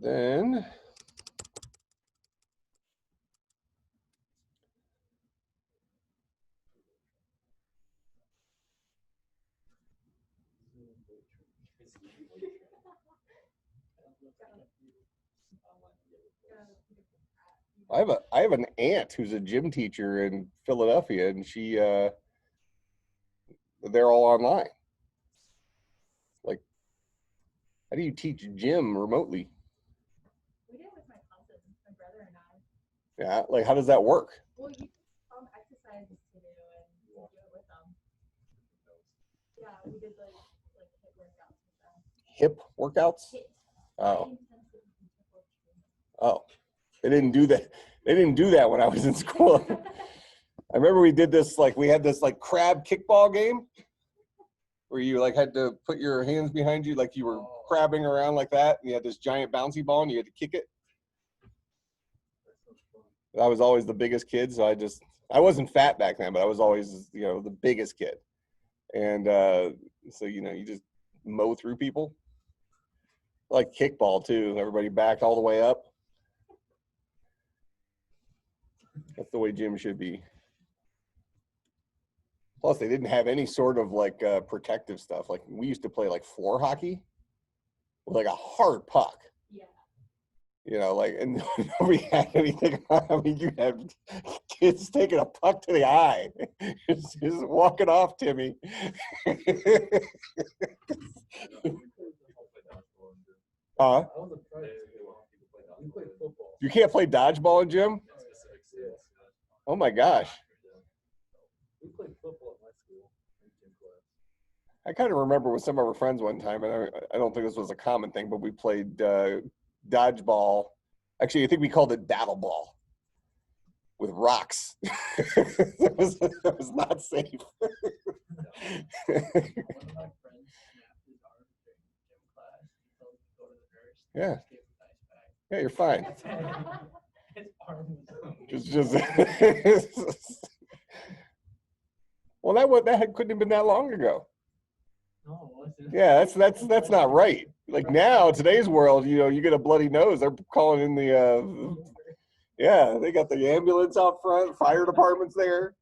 then I have an aunt who's a gym teacher in Philadelphia, and she they're all online. Like, how do you teach gym remotely? We did it with my cousins, my brother and I. Yeah, like how does that work? Well, you found exercises to do and you do it with them. Yeah, we did like hip workouts with them. Hip workouts? HIIT. Oh. Oh. They didn't do that. They didn't do that when I was in school. I remember we did this, like we had this like crab kickball game where you like had to put your hands behind you like you were crabbing around like that, and you had this giant bouncy ball and you had to kick it. I was always the biggest kid, so I wasn't fat back then, but I was always, you know, the biggest kid. And so, you know, you just mow through people. Like kickball too. Everybody backed all the way up. That's the way gym should be. Plus, they didn't have any sort of like protective stuff. Like we used to play like floor hockey with like a hard puck. Yeah. You know, like, and nobody had anything. I mean, you had kids taking a puck to the eye, just walking off, Timmy. You can't play dodgeball in gym? Oh my gosh. We played football at my school. I kind of remember with some of our friends one time, and I don't think this was a common thing, but we played dodgeball. Actually, I think we called it daddle ball with rocks. It was not safe. One of my friends snapped his arm during gym class. He told him to go to the nurse. Yeah. Just gave him an ice pack. Yeah, you're fine. His arm was Just well, that couldn't have been that long ago. No, it wasn't. Yeah, that's not right. Like now, today's world, you know, you get a bloody nose, they're calling in the yeah, they got the ambulance out front, fire department's there.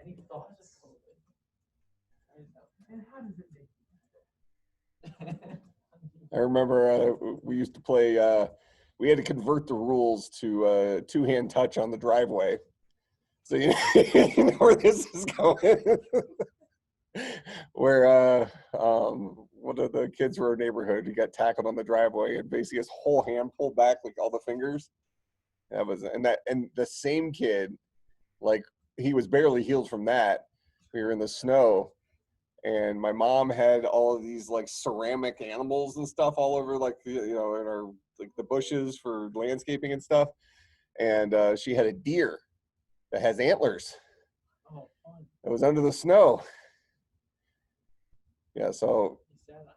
Any thoughts? And how does it make you? I remember we used to play, we had to convert the rules to two-hand touch on the driveway. So you know where this is going. Where one of the kids from our neighborhood, he got tackled on the driveway and basically his whole hand pulled back, like all the fingers. That was, and the same kid, like he was barely healed from that. We were in the snow, and my mom had all of these like ceramic animals and stuff all over, like, you know, in our, like the bushes for landscaping and stuff. And she had a deer that has antlers. Oh, fun. It was under the snow. Yeah, so He sat on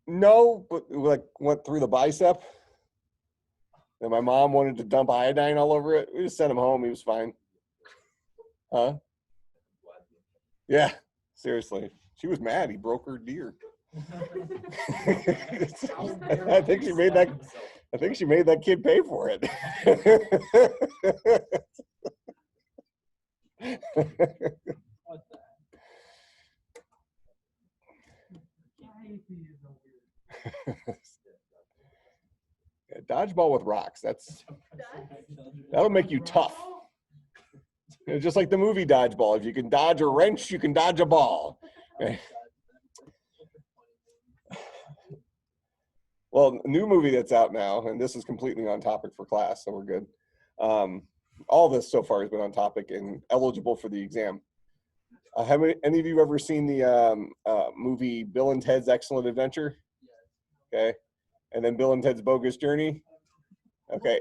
it. no, but it, like went through the bicep. And my mom wanted to dump iodine all over it. We just sent him home. He was fine. Huh? Yeah, seriously. She was mad. He broke her deer. I think she made that kid pay for it. What the heck? Yeah, dodgeball with rocks. That'll make you tough. You know, just like the movie Dodgeball. If you can dodge a wrench, you can dodge a ball. Well, a new movie that's out now, and this is completely on topic for class, so we're good. All this so far has been on topic and eligible for the exam. Have any of you ever seen the movie Bill and Ted's Excellent Adventure? Okay. And then Bill and Ted's Bogus Journey? Okay.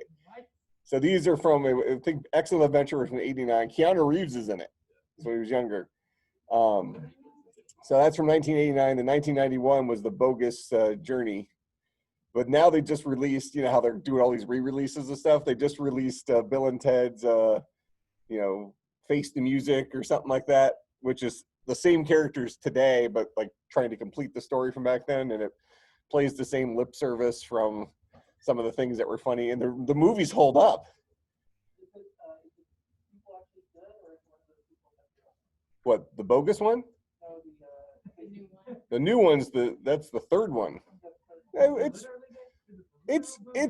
So these are from, I think Excellent Adventure was from '89. Keanu Reeves is in it. So he was younger. So that's from 1989. The 1991 was the Bogus Journey. But now they just released, you know how they're doing all these re-releases of stuff. They just released Bill and Ted's, you know, Face the Music or something like that, which is the same characters today, but like trying to complete the story from back then, and it plays the same lip service from some of the things that were funny, and the movies hold up. What, the bogus one? The new one's that's the third one. It's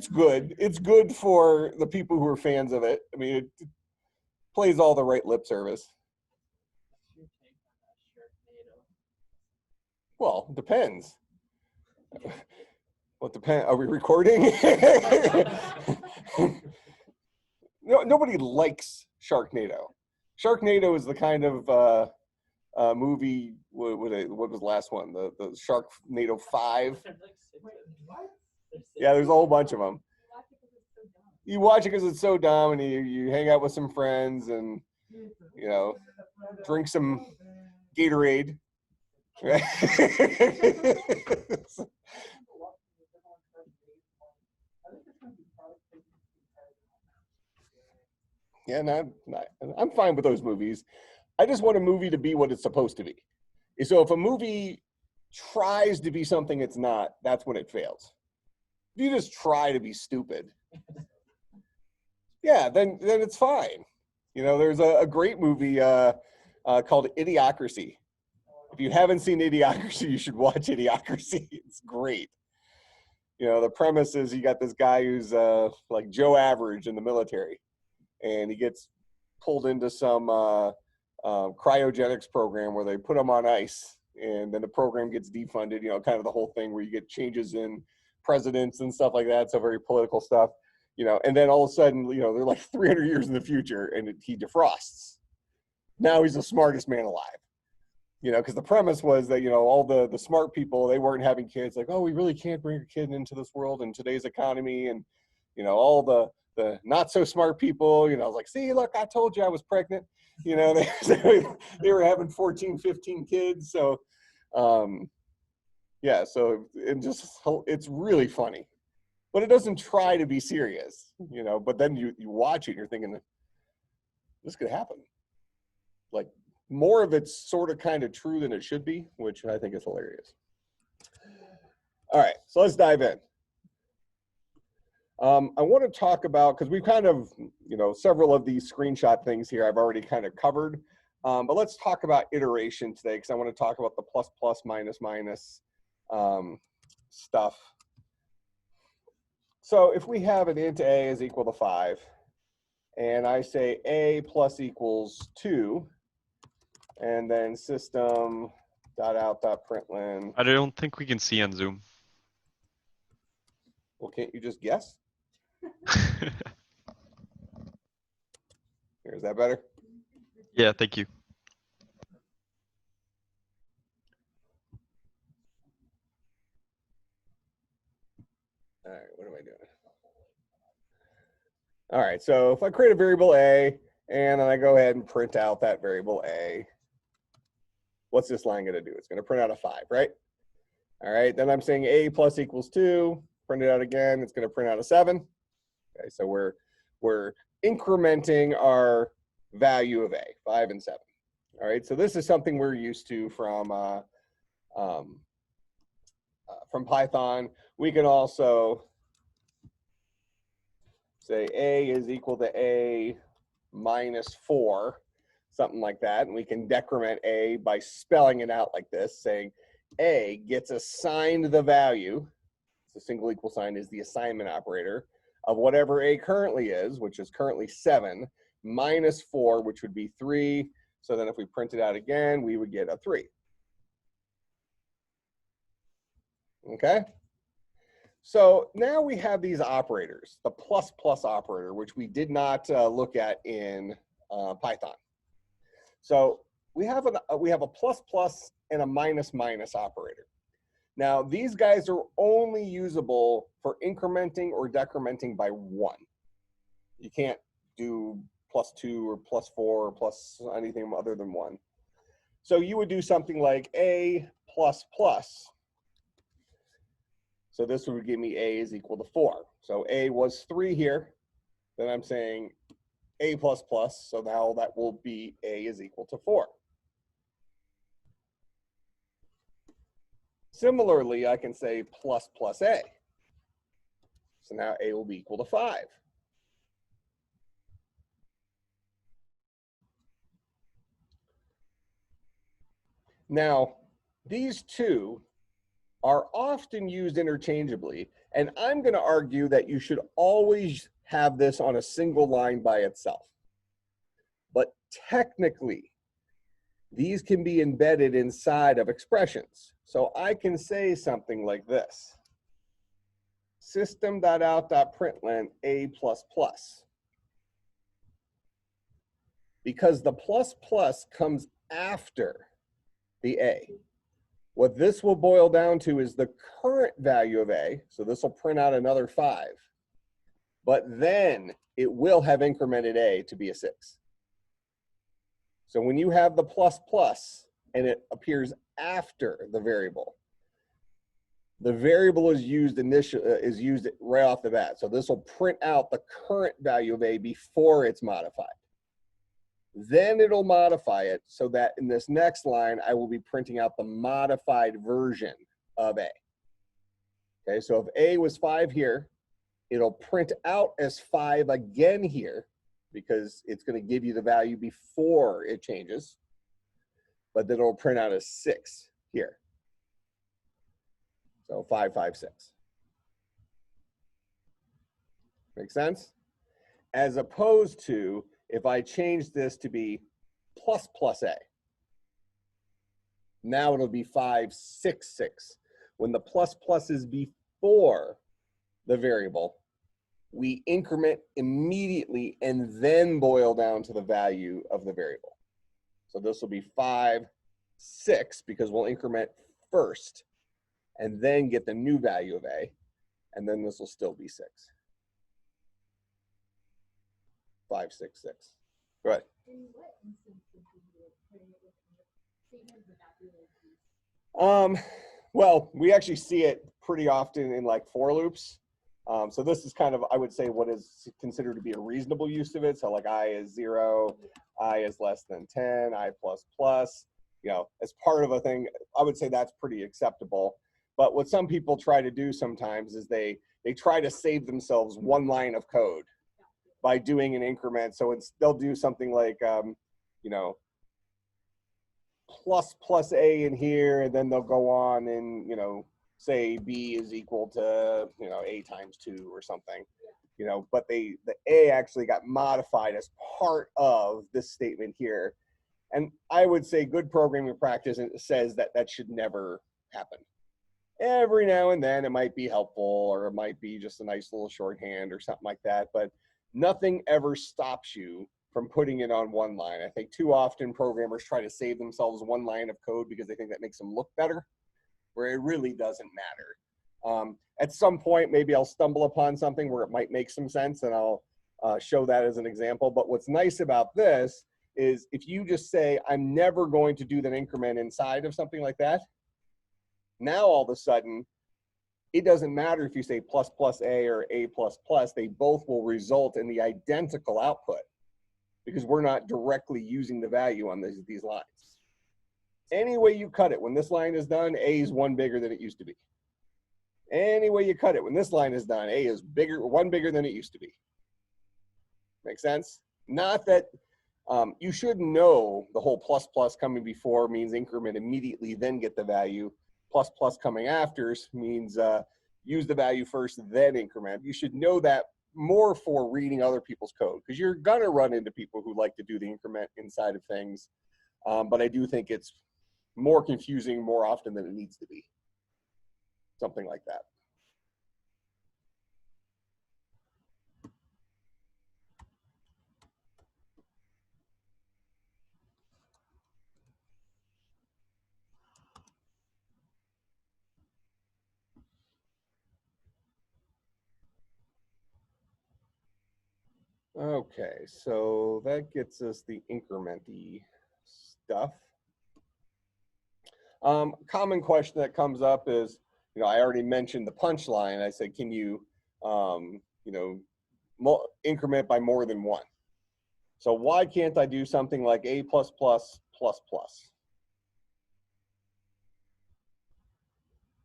good. It's good for the people who are fans of it. I mean, it plays all the right lip service. Well, it depends. What depends? Are we recording? No, nobody likes Sharknado. Sharknado is the kind of movie. What was the last one? The Sharknado 5. Yeah, there's a whole bunch of them. You watch it because it's so dumb, and you hang out with some friends, and you know, drink some Gatorade. Yeah, I'm fine with those movies. I just want a movie to be what it's supposed to be. So if a movie tries to be something it's not, that's when it fails. If you just try to be stupid, yeah, then it's fine. You know, there's a great movie called Idiocracy. If you haven't seen Idiocracy, you should watch Idiocracy. It's great. You know, the premise is you got this guy who's like Joe Average in the military, and he gets pulled into some cryogenics program where they put him on ice, and then the program gets defunded, you know, kind of the whole thing where you get changes in presidents and stuff like that. So very political stuff, you know, and then all of a sudden, you know, they're like 300 years in the future, and he defrosts. Now he's the smartest man alive. You know, because the premise was that, you know, all the smart people, they weren't having kids. Like, oh, we really can't bring a kid into this world in today's economy. And, you know, all the not so smart people, you know, I was like, see, look, I told you I was pregnant. You know, they were having 14, 15 kids. So, yeah, so it's really funny. But it doesn't try to be serious, you know. But then you watch it and you're thinking, this could happen. Like, more of it's sort of kind of true than it should be, which I think is hilarious. All right, so let's dive in. I want to talk about, because we've kind of, you know, several of these screenshot things here I've already kind of covered, but let's talk about iteration today, because I want to talk about the plus, plus, minus, minus stuff. So if we have an int a is equal to 5, and I say a plus equals 2, and then system.out.println. I don't think we can see on Zoom. Well, can't you just guess? Here, is that better? Yeah, thank you. All right, what am I doing? All right, so if I create a variable a, and then I go ahead and print out that variable a, what's this line going to do? It's going to print out a 5, right? All right, then I'm saying a plus equals 2, print it out again, it's going to print out a 7. Okay, so we're incrementing our value of a, 5 and 7. All right, so this is something we're used to from Python. We can also say a is equal to a minus 4, something like that, and we can decrement a by spelling it out like this, saying a gets assigned the value, the single equal sign is the assignment operator, of whatever a currently is, which is currently 7, minus 4, which would be 3. So then if we print it out again, we would get a 3. Okay? So now we have these operators, the plus plus operator, which we did not look at in Python. So we have a plus plus and a minus minus operator. Now these guys are only usable for incrementing or decrementing by 1. You can't do plus 2 or plus 4 or plus anything other than 1. So you would do something like a plus plus. So this would give me A is equal to 4. So A was 3 here. Then I'm saying A plus plus. So now that will be A is equal to 4. Similarly, I can say plus plus A. So now A will be equal to 5. Now, these two are often used interchangeably, and I'm going to argue that you should always have this on a single line by itself. But technically, these can be embedded inside of expressions. So I can say something like this. System.out.println A plus plus. Because the plus plus comes after the A. What this will boil down to is the current value of A. So this will print out another 5. But then it will have incremented A to be a 6. So when you have the plus plus and it appears after the variable is used right off the bat. So this will print out the current value of A before it's modified. Then it'll modify it so that in this next line, I will be printing out the modified version of A. Okay, so if A was 5 here, it'll print out as 5 again here because it's going to give you the value before it changes, but then it'll print out as 6 here. So 5, 5, 6. Make sense? As opposed to if I change this to be plus plus A. Now it'll be 5, 6, 6. When the plus plus is before the variable, we increment immediately and then boil down to the value of the variable. So this will be 5, 6 because we'll increment first and then get the new value of A, and then this will still be 6. 5, 6, 6. Go ahead. In what instance would you do it? Putting it within the statement would that be like these? Well, we actually see it pretty often in like for loops. So this is kind of, I would say, what is considered to be a reasonable use of it. So like I is 0, I is less than 10, I plus plus, you know, as part of a thing, I would say that's pretty acceptable. But what some people try to do sometimes is they try to save themselves one line of code by doing an increment. So they'll do something like, you know, plus A in here, and then they'll go on and, you know, say B is equal to, you know, A times 2 or something, you know, but the A actually got modified as part of this statement here. And I would say good programming practice says that that should never happen. Every now and then it might be helpful, or it might be just a nice little shorthand or something like that, but nothing ever stops you from putting it on one line. I think too often programmers try to save themselves one line of code because they think that makes them look better, where it really doesn't matter. At some point, maybe I'll stumble upon something where it might make some sense, and I'll show that as an example. But what's nice about this is if you just say, I'm never going to do that increment inside of something like that, now all of a sudden, it doesn't matter if you say plus plus A or A plus plus, they both will result in the identical output because we're not directly using the value on these lines. Any way you cut it, when this line is done, A is 1 bigger than it used to be. Any way you cut it, when this line is done, A is bigger, 1 bigger than it used to be. Make sense? Not that you should know the whole plus plus coming before means increment immediately, then get the value. Plus plus coming after means use the value first, then increment. You should know that more for reading other people's code, because you're gonna run into people who like to do the increment inside of things. But I do think it's more confusing more often than it needs to be. Something like that. Okay, so that gets us the incrementy stuff. Common question that comes up is, you know, I already mentioned the punchline. I said, can you, you know, increment by more than 1? So why can't I do something like A+++++?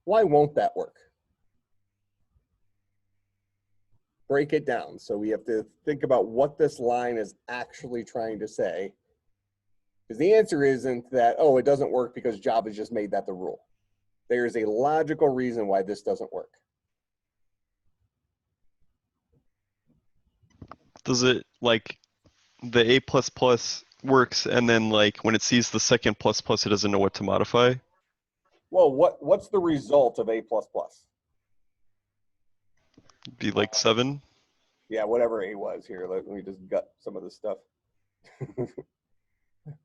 Why won't that work? Break it down. So we have to think about what this line is actually trying to say. Because the answer isn't that, oh, it doesn't work because Java's just made that the rule. There's a logical reason why this doesn't work. Does it like the A++ works and then like when it sees the second plus plus it doesn't know what to modify? Well, what's the result of A++? Be like 7? Yeah, whatever A was here. Let me just gut some of this stuff.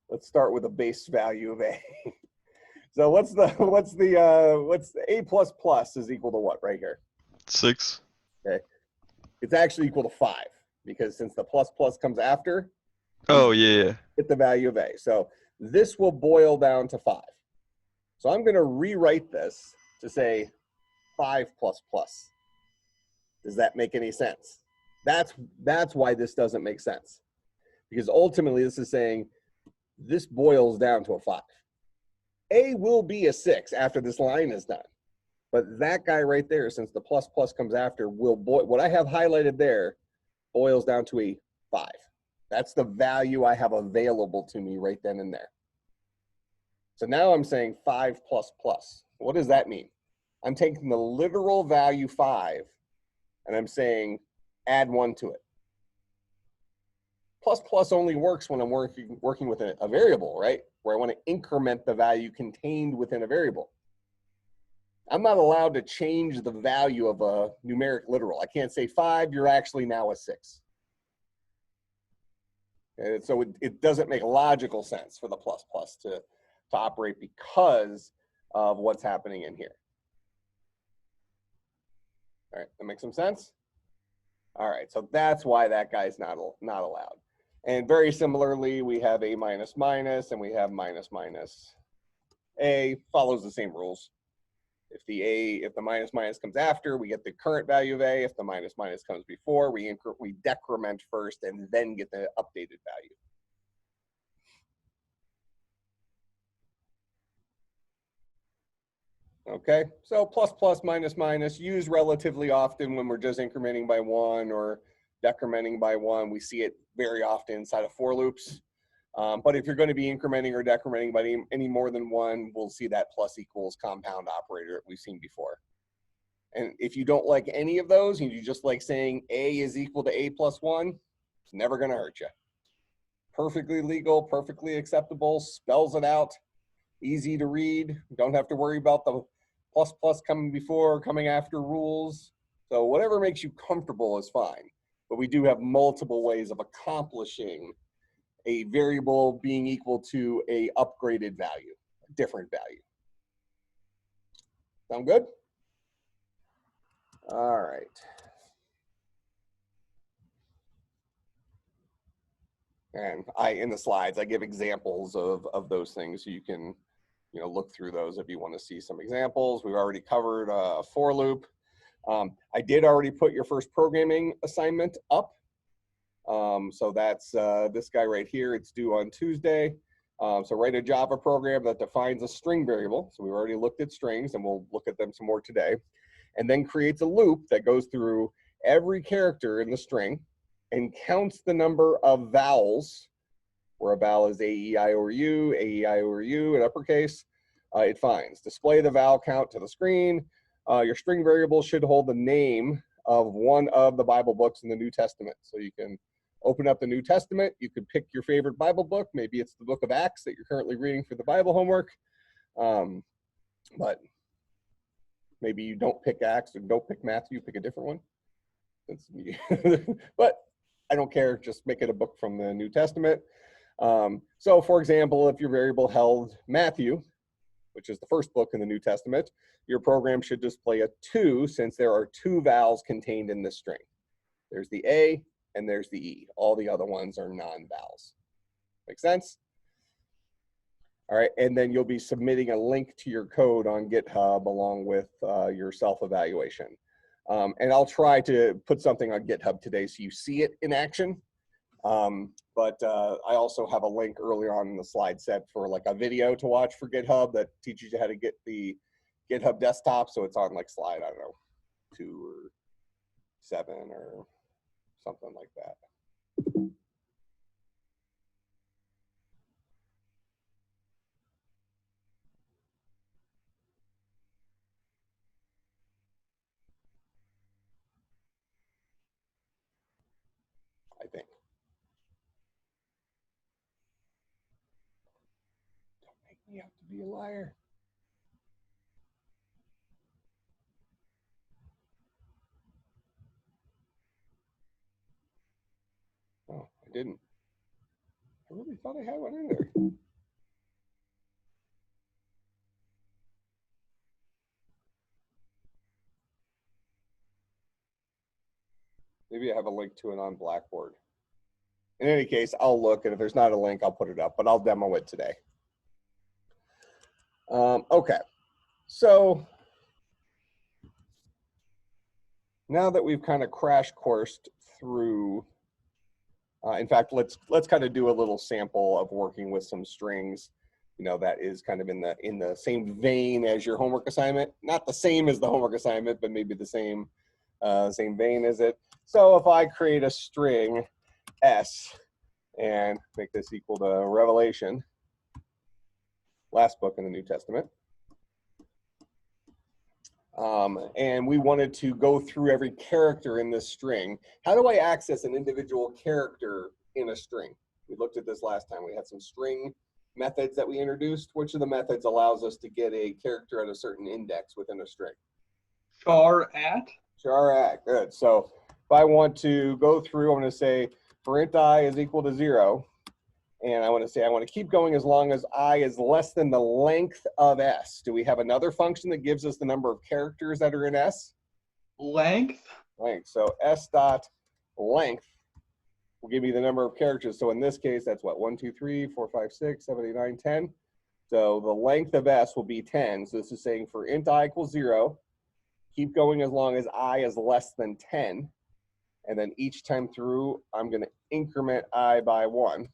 Let's start with a base value of A. So what's A++ is equal to what right here? 6. Okay, it's actually equal to 5 because since the plus plus comes after, Oh yeah. get the value of A. So this will boil down to 5. So I'm going to rewrite this to say 5++. Does that make any sense? That's why this doesn't make sense. Because ultimately this is saying this boils down to a 5. A will be a 6 after this line is done. But that guy right there, since the plus plus comes after, will boil. What I have highlighted there boils down to a 5. That's the value I have available to me right then and there. So now I'm saying 5++. What does that mean? I'm taking the literal value 5 and I'm saying add 1 to it. Plus plus only works when I'm working with a variable, right? Where I want to increment the value contained within a variable. I'm not allowed to change the value of a numeric literal. I can't say 5, you're actually now a 6. And so it doesn't make logical sense for the plus plus to operate because of what's happening in here. All right, that makes some sense? All right, so that's why that guy's not allowed. And very similarly, we have A minus minus and we have minus minus. A follows the same rules. If the minus minus comes after, we get the current value of A. If the minus minus comes before, we decrement first and then get the updated value. Okay, so plus plus minus minus used relatively often when we're just incrementing by 1 or decrementing by 1. We see it very often inside of for loops. But if you're going to be incrementing or decrementing by any more than 1, we'll see that plus equals compound operator that we've seen before. And if you don't like any of those, and you just like saying A is equal to A plus 1, it's never going to hurt you. Perfectly legal, perfectly acceptable, spells it out, easy to read. Don't have to worry about the plus plus coming before or coming after rules. So whatever makes you comfortable is fine. But we do have multiple ways of accomplishing a variable being equal to a upgraded value, a different value. Sound good? All right. And in the slides, I give examples of those things so you can, look through those if you want to see some examples. We've already covered a for loop. I did already put your first programming assignment up. So that's this guy right here. It's due on Tuesday. So write a Java program that defines a string variable. So we've already looked at strings and we'll look at them some more today. And then creates a loop that goes through every character in the string and counts the number of vowels, where a vowel is A, E, I, or U, A, E, I, or U in uppercase. It finds. Display the vowel count to the screen. Your string variable should hold the name of one of the Bible books in the New Testament. So you can open up the New Testament. You could pick your favorite Bible book. Maybe it's the book of Acts that you're currently reading for the Bible homework. But maybe you don't pick Acts or don't pick Matthew, pick a different one. But I don't care, just make it a book from the New Testament. So for example, if your variable held Matthew, which is the first book in the New Testament, your program should display a 2 since there are 2 vowels contained in this string. There's the A and there's the E. All the other ones are non-vowels. Make sense? All right, and then you'll be submitting a link to your code on GitHub along with your self-evaluation. And I'll try to put something on GitHub today so you see it in action. But I also have a link earlier on in the slide set for like a video to watch for GitHub that teaches you how to get the GitHub desktop. So it's on like slide, I don't know, 2 or 7 or something like that. I think. Don't make me have to be a liar. Oh, I didn't. I really thought I had one in there. Maybe I have a link to it on Blackboard. In any case, I'll look, and if there's not a link, I'll put it up, but I'll demo it today. Okay, so now that we've kind of crash coursed through, in fact, let's kind of do a little sample of working with some strings. You know, that is kind of in the same vein as your homework assignment. Not the same as the homework assignment, but maybe the same vein as it. So if I create a string S and make this equal to Revelation, last book in the New Testament. And we wanted to go through every character in this string. How do I access an individual character in a string? We looked at this last time. We had some string methods that we introduced. Which of the methods allows us to get a character at a certain index within a string? Char at. Char at, good. So if I want to go through, I'm going to say for int I is equal to 0. And I want to say I want to keep going as long as I is less than the length of S. Do we have another function that gives us the number of characters that are in S? Length. Length. So S dot length will give me the number of characters. So in this case, that's what, 1, 2, 3, 4, 5, 6, 7, 8, 9, 10. So the length of S will be 10. So this is saying for int I equals 0, keep going as long as I is less than 10. And then each time through, I'm going to increment I by 1.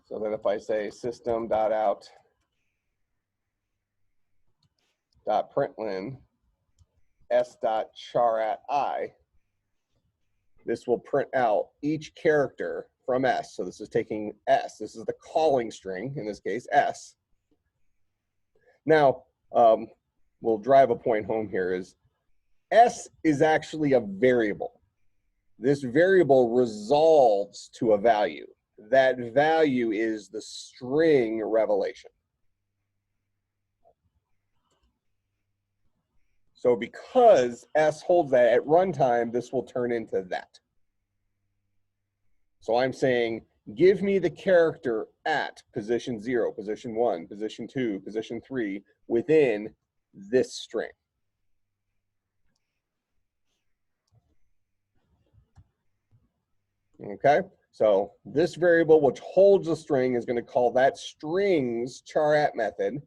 So then if I say system.out.println s.char at I, this will print out each character from S. So this is taking S. This is the calling string, in this case, S. Now, we'll drive a point home here is S is actually a variable. This variable resolves to a value. That value is the string Revelation. So because S holds that at runtime, this will turn into that. So I'm saying, give me the character at position 0, position 1, position 2, position 3 within this string. Okay, so this variable which holds the string is going to call that string's char at method,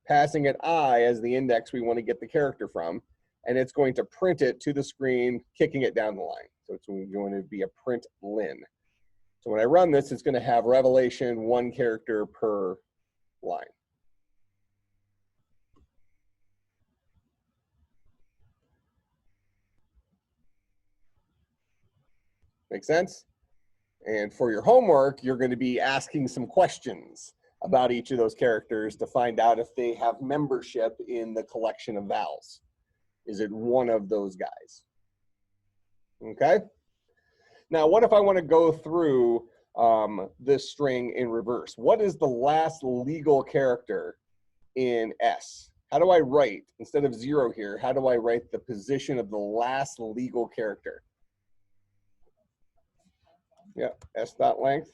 passing it I as the index we want to get the character from, and it's going to print it to the screen, kicking it down the line. So it's going to be a print lin. So when I run this, it's going to have Revelation 1 character per line. Make sense? And for your homework, you're going to be asking some questions about each of those characters to find out if they have membership in the collection of vowels. Is it one of those guys? Okay. Now, what if I want to go through this string in reverse? What is the last legal character in S? How do I write, instead of 0 here, how do I write the position of the last legal character? Yeah, S dot length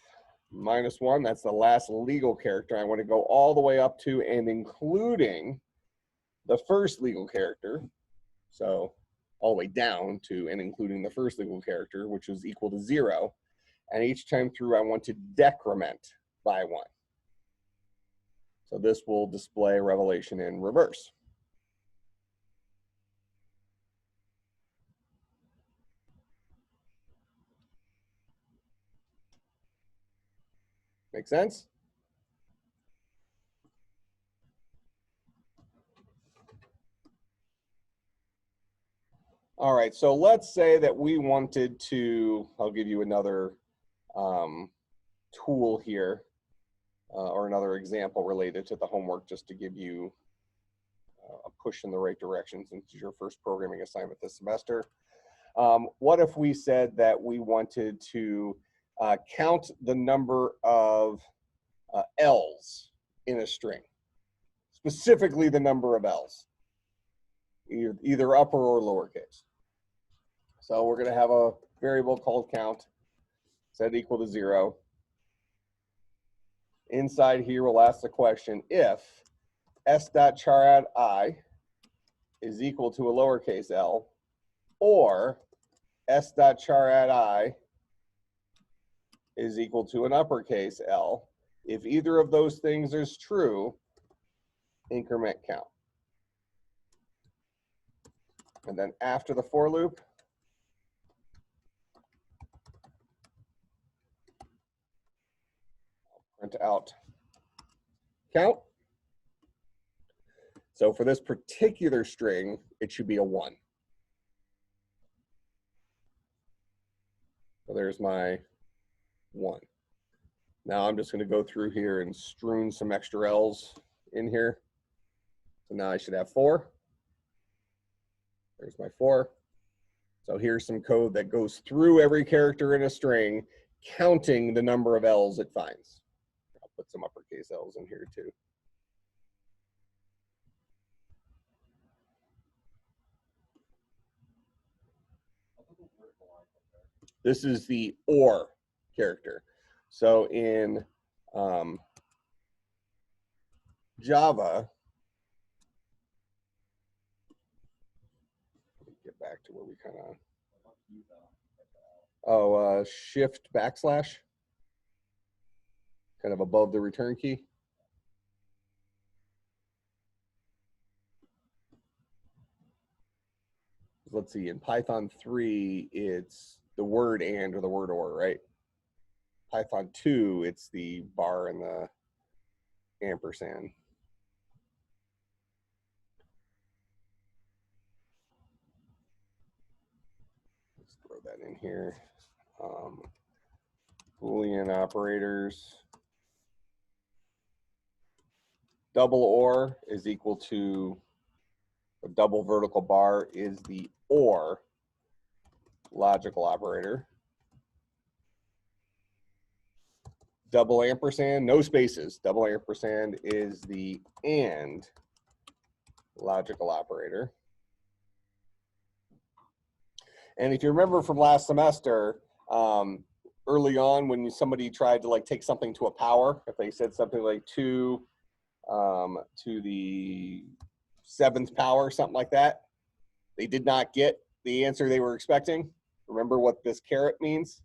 -1, that's the last legal character. I want to go all the way up to and including the first legal character. So all the way down to and including the first legal character, which is equal to 0. And each time through, I want to decrement by 1. So this will display revelation in reverse. Make sense? All right, so let's say that we wanted to, I'll give you another tool here, or another example related to the homework, just to give you a push in the right direction since it's your first programming assignment this semester. What if we said that we wanted to count the number of L's in a string, specifically the number of L's, either upper or lowercase. So we're going to have a variable called count, set equal to 0. Inside here, we'll ask the question if s.char_add_I is equal to a lowercase l, or s.char_add_I is equal to an uppercase L. If either of those things is true, increment count. And then after the for loop, print out count. So for this particular string, it should be a 1. So there's my 1. Now I'm just going to go through here and strewn some extra L's in here. So now I should have 4. There's my 4. So here's some code that goes through every character in a string, counting the number of L's it finds. I'll put some uppercase L's in here too. This is the or character. So in Java, get back to where we kind of, shift backslash, kind of above the return key. Let's see, in Python 3, it's the word and or the word or, right? Python 2, it's the bar and the ampersand. Let's throw that in here. Boolean operators. Double or is equal to a double vertical bar is the or logical operator. Double ampersand, no spaces. Double ampersand is the and logical operator. And if you remember from last semester, early on when somebody tried to like take something to a power, if they said something like 2 to the 7th power, something like that, they did not get the answer they were expecting. Remember what this caret means?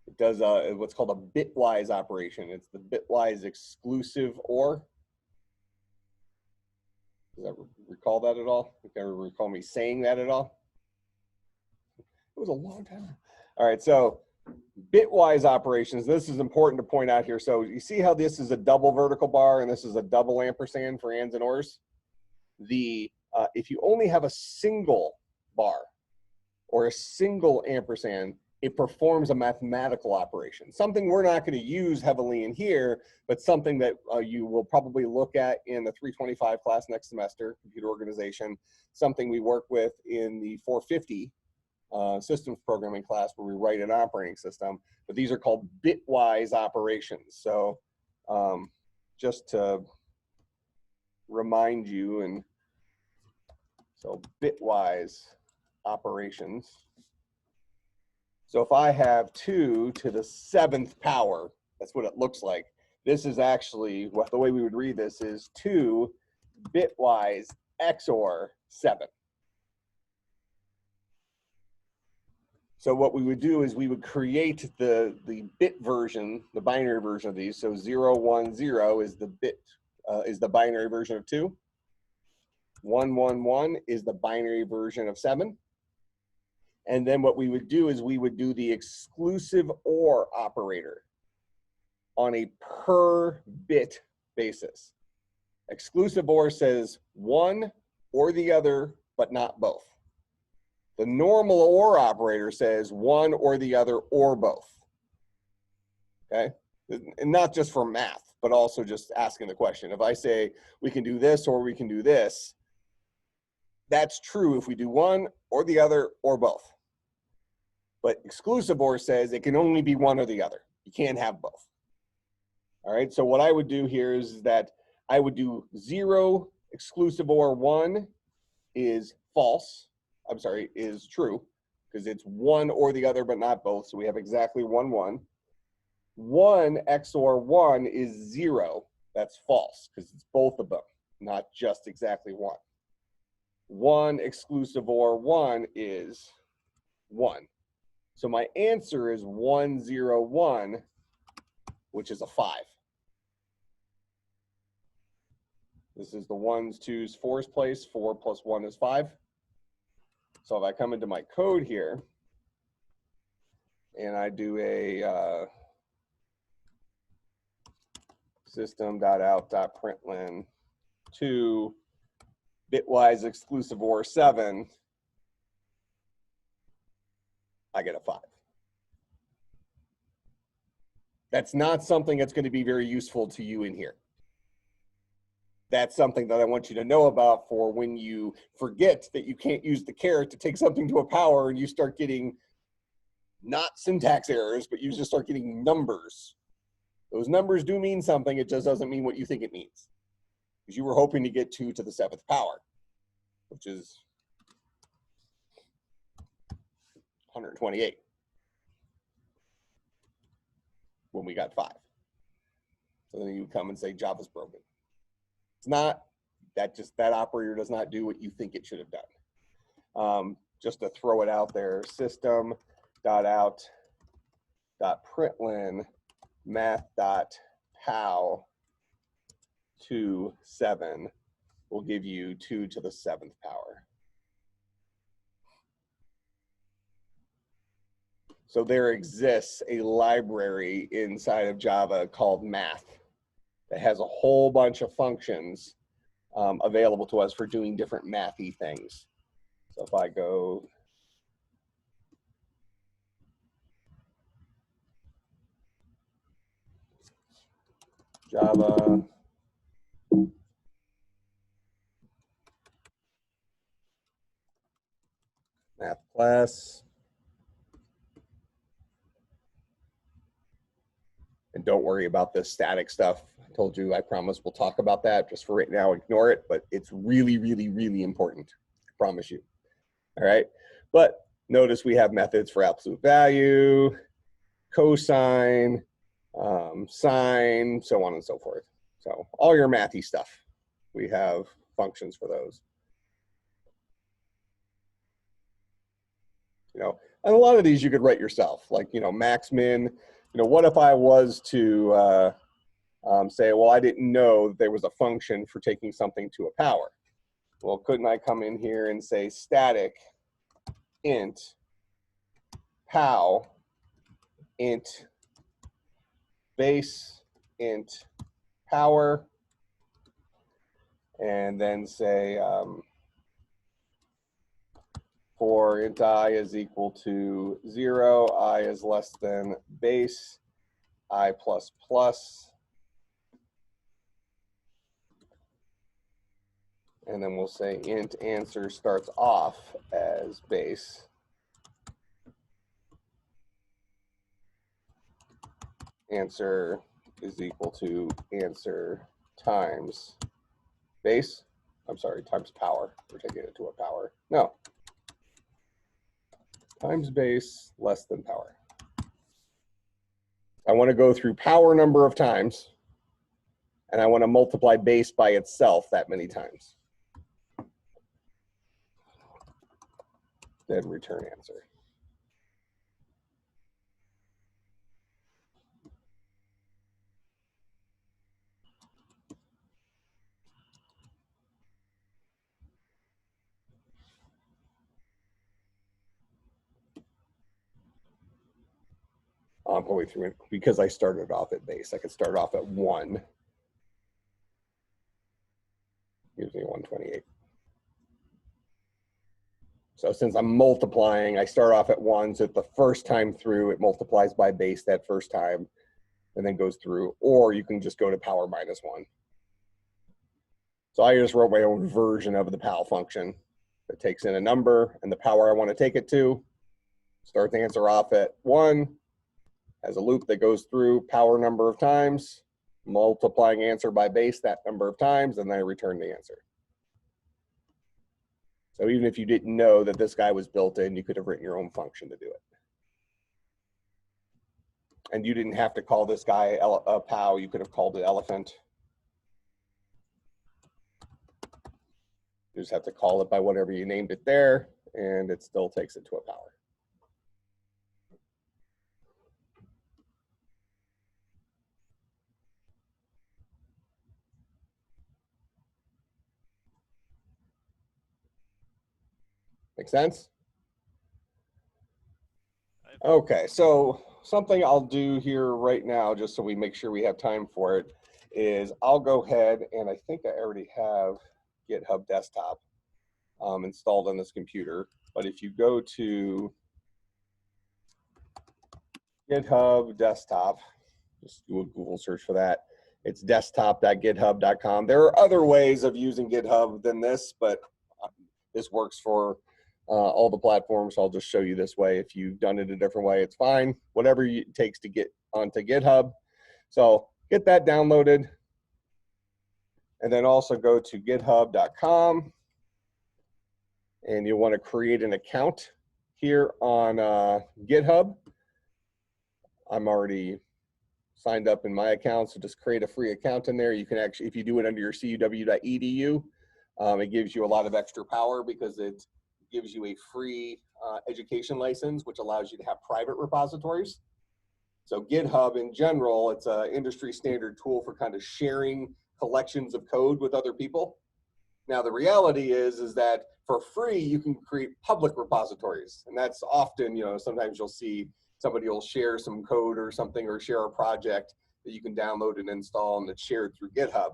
It does what's called a bitwise operation. It's the bitwise exclusive or. Does that recall that at all? You can recall me saying that at all? It was a long time. All right, so bitwise operations, this is important to point out here. So you see how this is a double vertical bar and this is a double ampersand for ands and ors? If you only have a single bar or a single ampersand, it performs a mathematical operation. Something we're not going to use heavily in here, but something that you will probably look at in the 325 class next semester, computer organization, something we work with in the 450 systems programming class where we write an operating system, but these are called bitwise operations. So just to remind you, and so bitwise operations. So if I have 2 to the 7th power, that's what it looks like. This is actually, well, the way we would read this is 2 bitwise XOR 7. So what we would do is we would create the bit version, the binary version of these. So 0, 1, 0 is the bit, is the binary version of 2. 1, 1, 1 is the binary version of 7. And then what we would do is we would do the exclusive OR operator on a per bit basis. Exclusive OR says one or the other, but not both. The normal OR operator says one or the other or both. Okay? And not just for math, but also just asking the question. If I say we can do this or we can do this, that's true if we do one or the other or both. But exclusive OR says it can only be one or the other. You can't have both. All right, so what I would do here is that I would do 0 exclusive OR 1 is false. I'm sorry, is true, because it's one or the other, but not both. So we have exactly 1, 1. 1 XOR 1 is 0. That's false, because it's both of them, not just exactly 1. 1 exclusive OR 1 is 1. So my answer is 1, 0, 1, which is a 5. This is the 1s, 2s, 4s place. 4 plus 1 is 5. So if I come into my code here and I do a system.out.println 2 bitwise exclusive OR 7, I get a 5. That's not something that's going to be very useful to you in here. That's something that I want you to know about for when you forget that you can't use the caret to take something to a power and you start getting not syntax errors, but you just start getting numbers. Those numbers do mean something. It just doesn't mean what you think it means. Because you were hoping to get 2 to the 7th power, which is 128 when we got 5. So then you come and say Java's broken. It's not. That operator does not do what you think it should have done. Just to throw it out there, system.out.println math.pow to 7 will give you 2 to the 7th power. So there exists a library inside of Java called math that has a whole bunch of functions available to us for doing different mathy things. So if I go Java math class, and don't worry about this static stuff. I told you, I promise we'll talk about that. Just for right now, ignore it, but it's really, really, really important. I promise you. All right, but notice we have methods for absolute value, cosine, sine, so on and so forth. So all your mathy stuff, we have functions for those. You know, and a lot of these you could write yourself, like, you know, max, min. You know, what if I was to say, well, I didn't know that there was a function for taking something to a power. Well, couldn't I come in here and say static int pow int base int power, and then say for int I is equal to 0, I is less than base I plus plus, and then we'll say int answer starts off as base, answer is equal to answer times base, I'm sorry, times power. We're taking it to a power. No. Times base less than power. I want to go through power number of times, and I want to multiply base by itself that many times. Then return answer. I'm going through it because I started off at base. I could start off at 1. Gives me 128. So since I'm multiplying, I start off at 1. So the first time through, it multiplies by base that first time and then goes through. Or you can just go to power minus 1. So I just wrote my own version of the PAL function that takes in a number and the power I want to take it to. Start the answer off at 1. Has a loop that goes through power number of times, multiplying answer by base that number of times, and then I return the answer. So even if you didn't know that this guy was built in, you could have written your own function to do it. And you didn't have to call this guy a POW, you could have called it elephant. You just have to call it by whatever you named it there, and it still takes it to a power. Make sense? Okay, so something I'll do here right now, just so we make sure we have time for it, is I'll go ahead and I think I already have GitHub desktop installed on this computer. But if you go to GitHub desktop, just do a Google search for that. It's desktop.github.com. There are other ways of using GitHub than this, but this works for all the platforms. So I'll just show you this way. If you've done it a different way, it's fine. Whatever it takes to get onto GitHub. So get that downloaded. And then also go to github.com. And you'll want to create an account here on GitHub. I'm already signed up in my account, so just create a free account in there. You can actually, if you do it under your cuw.edu, it gives you a lot of extra power because it gives you a free education license, which allows you to have private repositories. So GitHub in general, it's an industry standard tool for kind of sharing collections of code with other people. Now the reality is that for free, you can create public repositories. And that's often, sometimes you'll see somebody will share some code or something or share a project that you can download and install and it's shared through GitHub,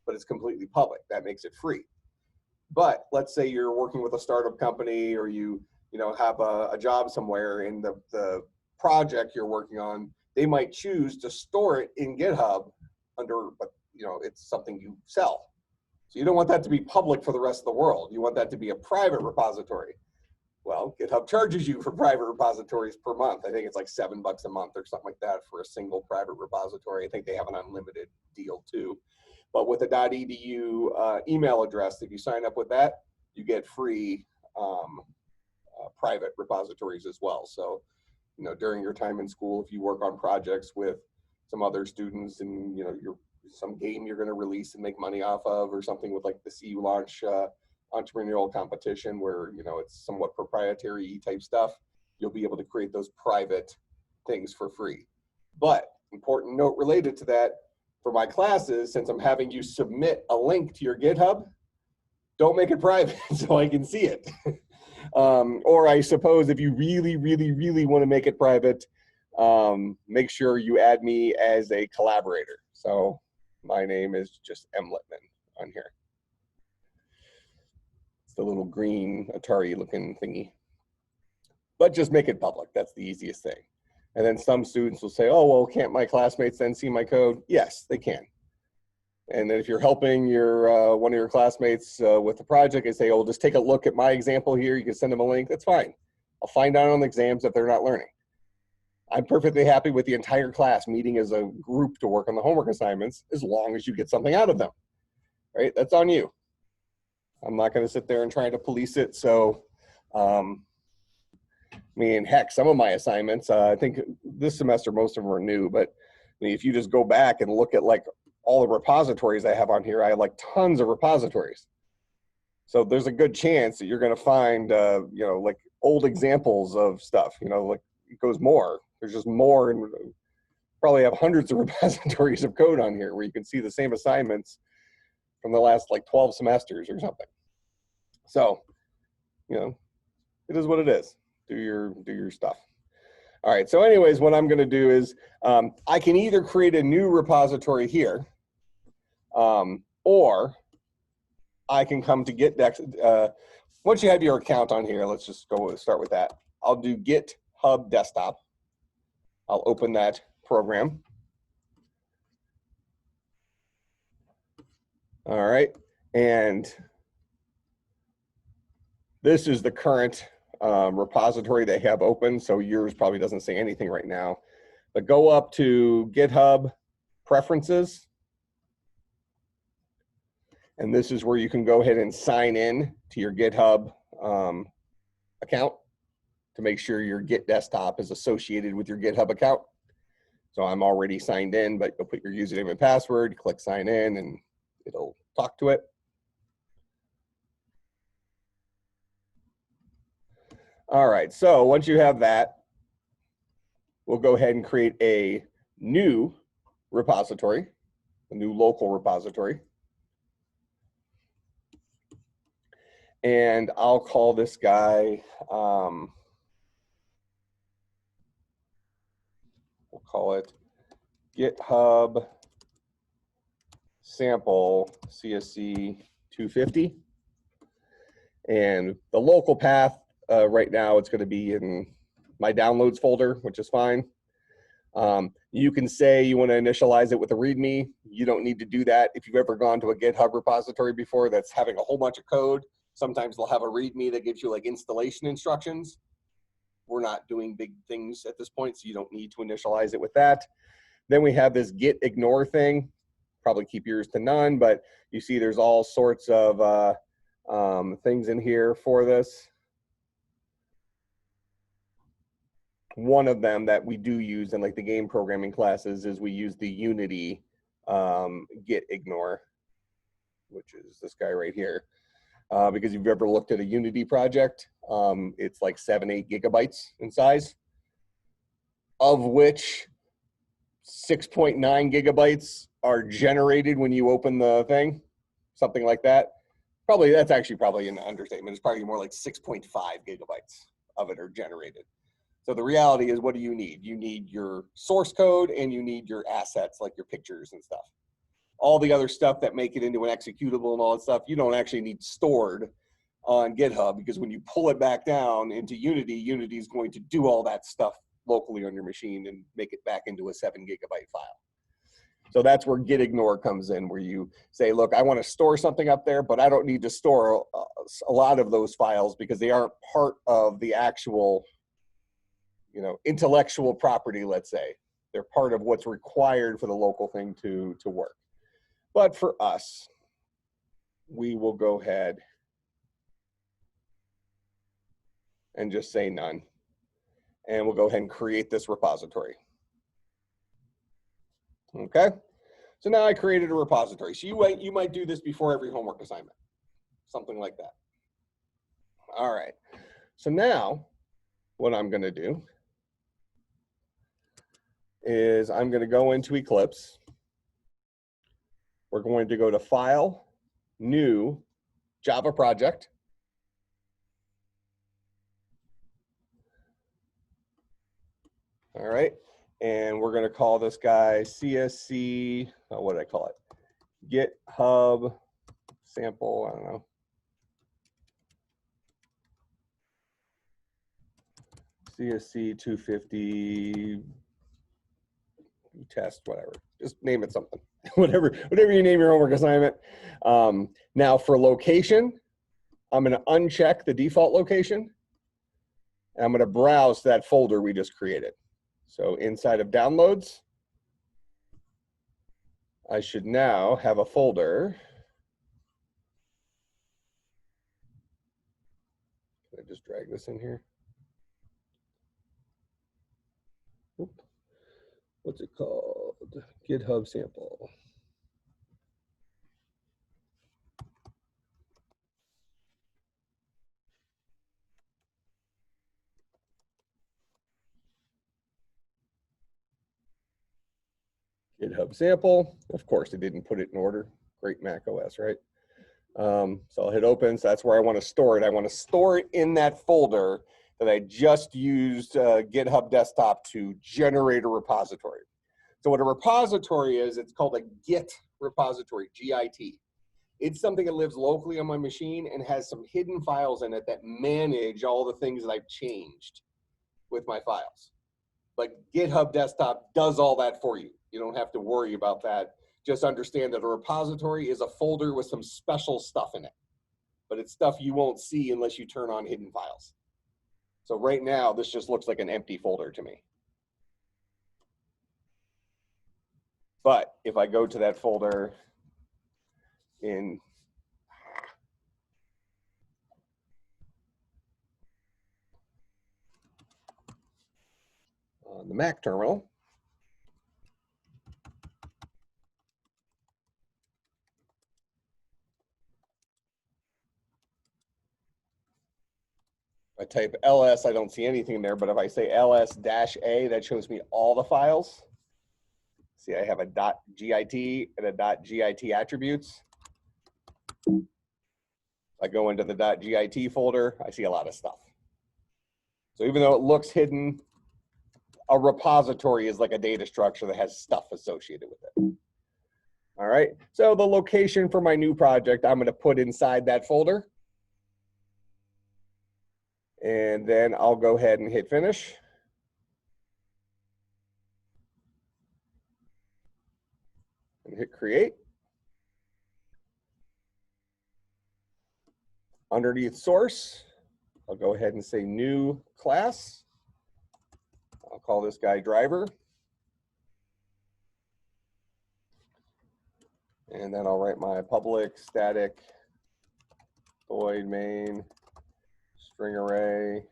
but it's completely public. That makes it free. But let's say you're working with a startup company or you have a job somewhere and the project you're working on, they might choose to store it in GitHub under, but it's something you sell. So you don't want that to be public for the rest of the world. You want that to be a private repository. Well, GitHub charges you for private repositories per month. I think it's like $7 a month or something like that for a single private repository. I think they have an unlimited deal too. But with a .edu email address, if you sign up with that, you get free private repositories as well. So, during your time in school, if you work on projects with some other students and, some game you're going to release and make money off of, or something with like the CU Launch entrepreneurial competition where, it's somewhat proprietary type stuff, you'll be able to create those private things for free. But important note related to that, for my classes, since I'm having you submit a link to your GitHub, don't make it private so I can see it. Or I suppose if you really, really, really want to make it private, make sure you add me as a collaborator. So my name is just M. Littman on here. It's the little green Atari looking thingy. But just make it public. That's the easiest thing. And then some students will say, oh, well, can't my classmates then see my code? Yes, they can. And then if you're helping your one of your classmates with the project and say, oh, just take a look at my example here, you can send them a link, that's fine. I'll find out on the exams if they're not learning. I'm perfectly happy with the entire class meeting as a group to work on the homework assignments as long as you get something out of them, right? That's on you. I'm not going to sit there and try to police it. So, heck, some of my assignments, I think this semester, most of them are new, but if you just go back and look at like all the repositories I have on here, I have like tons of repositories. So there's a good chance that you're going to find, like old examples of stuff, like it goes more. There's just more, and probably have hundreds of repositories of code on here where you can see the same assignments from the last like 12 semesters or something. So, it is what it is. Do your stuff. All right, so anyways, what I'm gonna do is I can either create a new repository here, or I can come to GitDex. Once you have your account on here, let's just go start with that. I'll do GitHub desktop. I'll open that program. All right, and this is the current repository they have open, so yours probably doesn't say anything right now. But go up to GitHub Preferences, and this is where you can go ahead and sign in to your GitHub account to make sure your Git desktop is associated with your GitHub account. So I'm already signed in, but you'll put your username and password, click sign in, and it'll talk to it. All right, so once you have that, we'll go ahead and create a new repository, a new local repository. And I'll call this guy, we'll call it GitHub sample CSC250. And the local path, right now, it's going to be in my downloads folder, which is fine. You can say you want to initialize it with a README. You don't need to do that. If you've ever gone to a GitHub repository before that's having a whole bunch of code, sometimes they'll have a README that gives you like installation instructions. We're not doing big things at this point, so you don't need to initialize it with that. Then we have this git ignore thing. Probably keep yours to none, but you see there's all sorts of things in here for this. One of them that we do use in like the game programming classes is we use the Unity git ignore, which is this guy right here. Because if you've ever looked at a Unity project, it's like 7-8 gigabytes in size, of which 6.9 gigabytes are generated when you open the thing, something like that. Probably, that's actually probably an understatement. It's probably more like 6.5 gigabytes of it are generated. So the reality is, what do you need? You need your source code and you need your assets, like your pictures and stuff. All the other stuff that make it into an executable and all that stuff, you don't actually need stored on GitHub, because when you pull it back down into Unity, Unity is going to do all that stuff locally on your machine and make it back into a 7 gigabyte file. So that's where git ignore comes in, where you say, look, I want to store something up there, but I don't need to store a lot of those files because they aren't part of the actual, you know, intellectual property, let's say. They're part of what's required for the local thing to work. But for us, we will go ahead and just say none. And we'll go ahead and create this repository. Okay, so now I created a repository. So you might do this before every homework assignment, something like that. All right, so now what I'm gonna do is I'm gonna go into Eclipse. We're going to go to File, New, Java Project. All right, and we're gonna call this guy CSC, what did I call it? GitHub sample, I don't know. CSC250 test, whatever. Just name it something. whatever you name your homework assignment. Now for location, I'm gonna uncheck the default location. And I'm gonna browse that folder we just created. So inside of downloads, I should now have a folder. Can I just drag this in here? Oop. What's it called? GitHub sample. GitHub sample. Of course, it didn't put it in order. Great Mac OS, right? So I'll hit open. So that's where I want to store it. I want to store it in that folder that I just used GitHub Desktop to generate a repository. So what a repository is, it's called a Git repository, G-I-T. It's something that lives locally on my machine and has some hidden files in it that manage all the things that I've changed with my files. But GitHub Desktop does all that for you. You don't have to worry about that. Just understand that a repository is a folder with some special stuff in it. But it's stuff you won't see unless you turn on hidden files. So right now, this just looks like an empty folder to me. But if I go to that folder in on the Mac terminal, I type ls, I don't see anything there, but if I say ls-a, that shows me all the files. See, I have a .git and a .git attributes. I go into the .git folder, I see a lot of stuff. So even though it looks hidden, a repository is like a data structure that has stuff associated with it. All right, so the location for my new project, I'm gonna put inside that folder. And then I'll go ahead and hit finish. And hit create. Underneath source, I'll go ahead and say new class. I'll call this guy driver. And then I'll write my public static void main string array.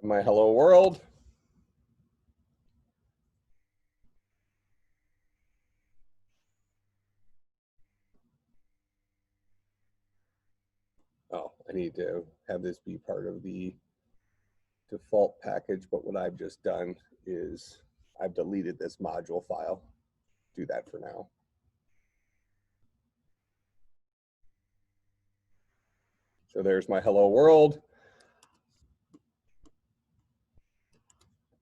My hello world. Oh, I need to have this be part of the default package, but what I've just done is I've deleted this module file. Do that for now. So there's my hello world.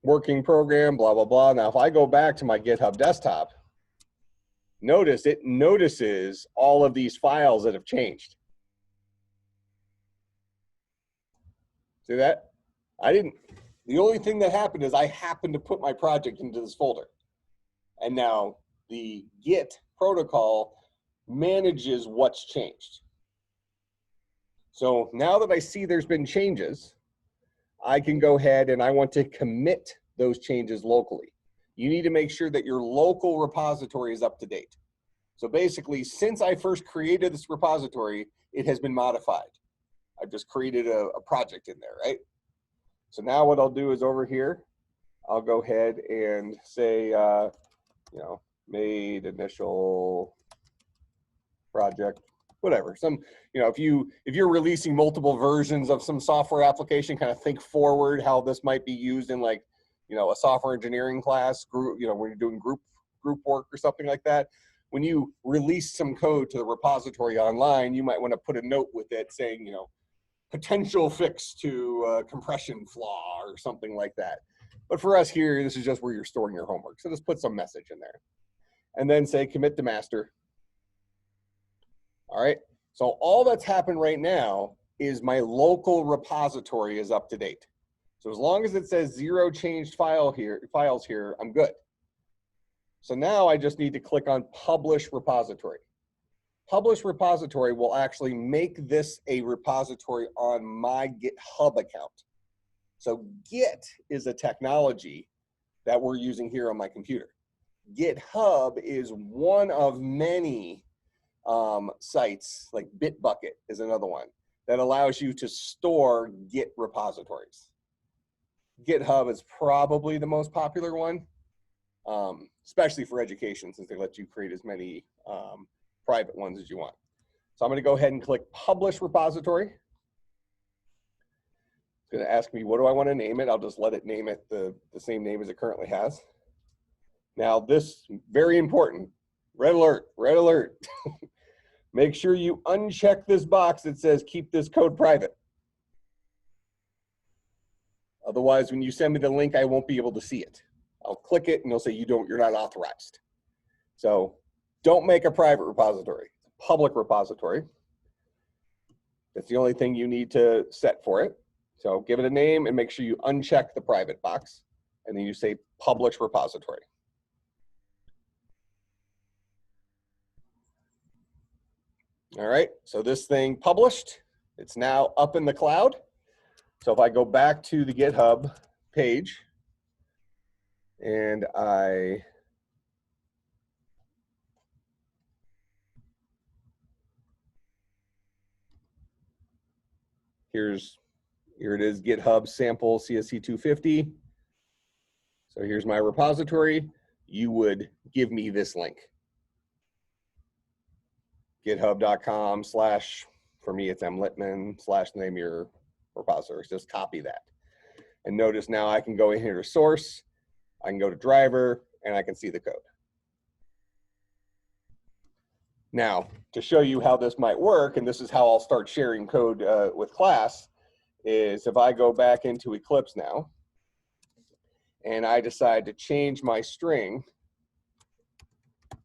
Working program, blah, blah, blah. Now, if I go back to my GitHub desktop, notice it notices all of these files that have changed. See that? The only thing that happened is I happened to put my project into this folder. And now the Git protocol manages what's changed. So now that I see there's been changes, I can go ahead and I want to commit those changes locally. You need to make sure that your local repository is up to date. So basically, since I first created this repository, it has been modified. I've just created a project in there, right? So now what I'll do is over here, I'll go ahead and say, you know, made initial project, whatever. Some, you know, if you're releasing multiple versions of some software application, kind of think forward how this might be used in, like, you know, a software engineering class, group, you know, when you're doing group work or something like that. When you release some code to the repository online, you might want to put a note with it saying, you know, potential fix to compression flaw or something like that. But for us here, this is just where you're storing your homework. So just put some message in there. And then say commit to master. All right, so all that's happened right now is my local repository is up to date. So as long as it says 0 changed files here, I'm good. So now I just need to click on publish repository. Publish repository will actually make this a repository on my GitHub account. So Git is a technology that we're using here on my computer. GitHub is one of many sites, like Bitbucket is another one, that allows you to store Git repositories. GitHub is probably the most popular one, especially for education, since they let you create as many private ones as you want. So I'm going to go ahead and click Publish Repository. It's going to ask me, what do I want to name it? I'll just let it name it the same name as it currently has. Now this, very important, red alert, red alert. Make sure you uncheck this box that says keep this code private. Otherwise, when you send me the link, I won't be able to see it. I'll click it and it'll say you're not authorized. So don't make a private repository, it's a public repository. That's the only thing you need to set for it. So give it a name and make sure you uncheck the private box. And then you say publish repository. All right, so this thing published, it's now up in the cloud. So if I go back to the GitHub page and here it is, GitHub sample CSC250. So here's my repository. You would give me this link. github.com/ for me it's mlitman / name your repository. Just copy that. And notice now I can go in here to source, I can go to driver, and I can see the code. Now, to show you how this might work, and this is how I'll start sharing code with class, is if I go back into Eclipse now, and I decide to change my string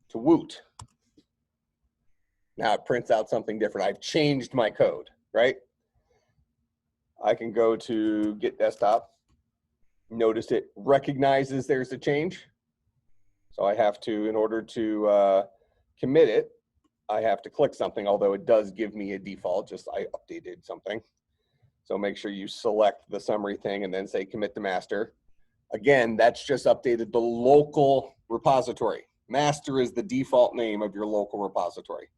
to woot. Now it prints out something different. I've changed my code, right? I can go to Git Desktop. Notice it recognizes there's a change. So I have to, in order to commit it, I have to click something, although it does give me a default, just I updated something. So make sure you select the summary thing and then say commit to master. Again, that's just updated the local repository. Master is the default name of your local repository.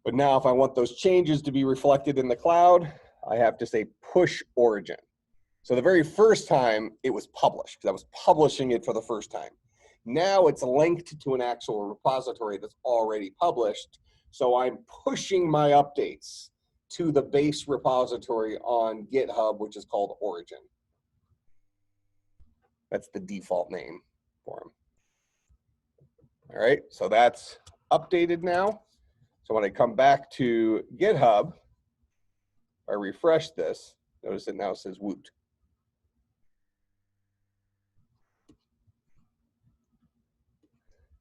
But now if I want those changes to be reflected in the cloud, I have to say push origin. So the very first time it was published, because I was publishing it for the first time. Now it's linked to an actual repository that's already published. So I'm pushing my updates to the base repository on GitHub, which is called origin. That's the default name for them. All right, so that's updated now. So when I come back to GitHub, I refresh this, notice it now says woot.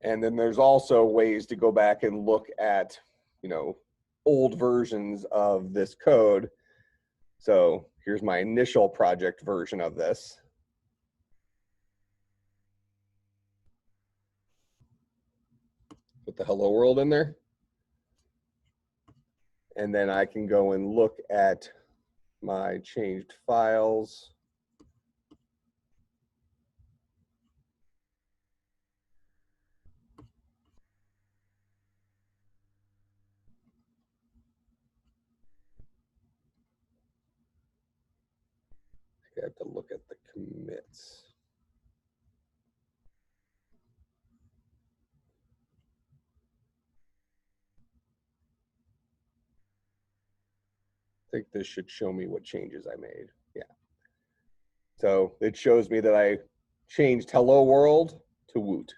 And then there's also ways to go back and look at, old versions of this code. So here's my initial project version of this. Put the hello world in there. And then I can go and look at my changed files. I have to look at the commits. I think this should show me what changes I made. Yeah. So it shows me that I changed hello world to woot.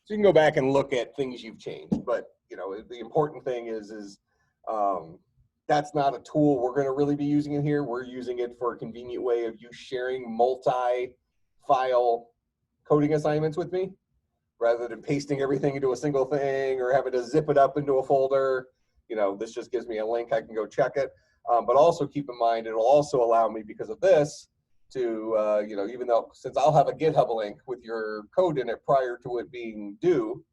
So you can go back and look at things you've changed, but the important thing is that's not a tool we're going to really be using in here. We're using it for a convenient way of you sharing multi-file coding assignments with me, rather than pasting everything into a single thing or having to zip it up into a folder. This just gives me a link. I can go check it. But also keep in mind, it'll also allow me, because of this, to, even though, since I'll have a GitHub link with your code in it prior to it being due,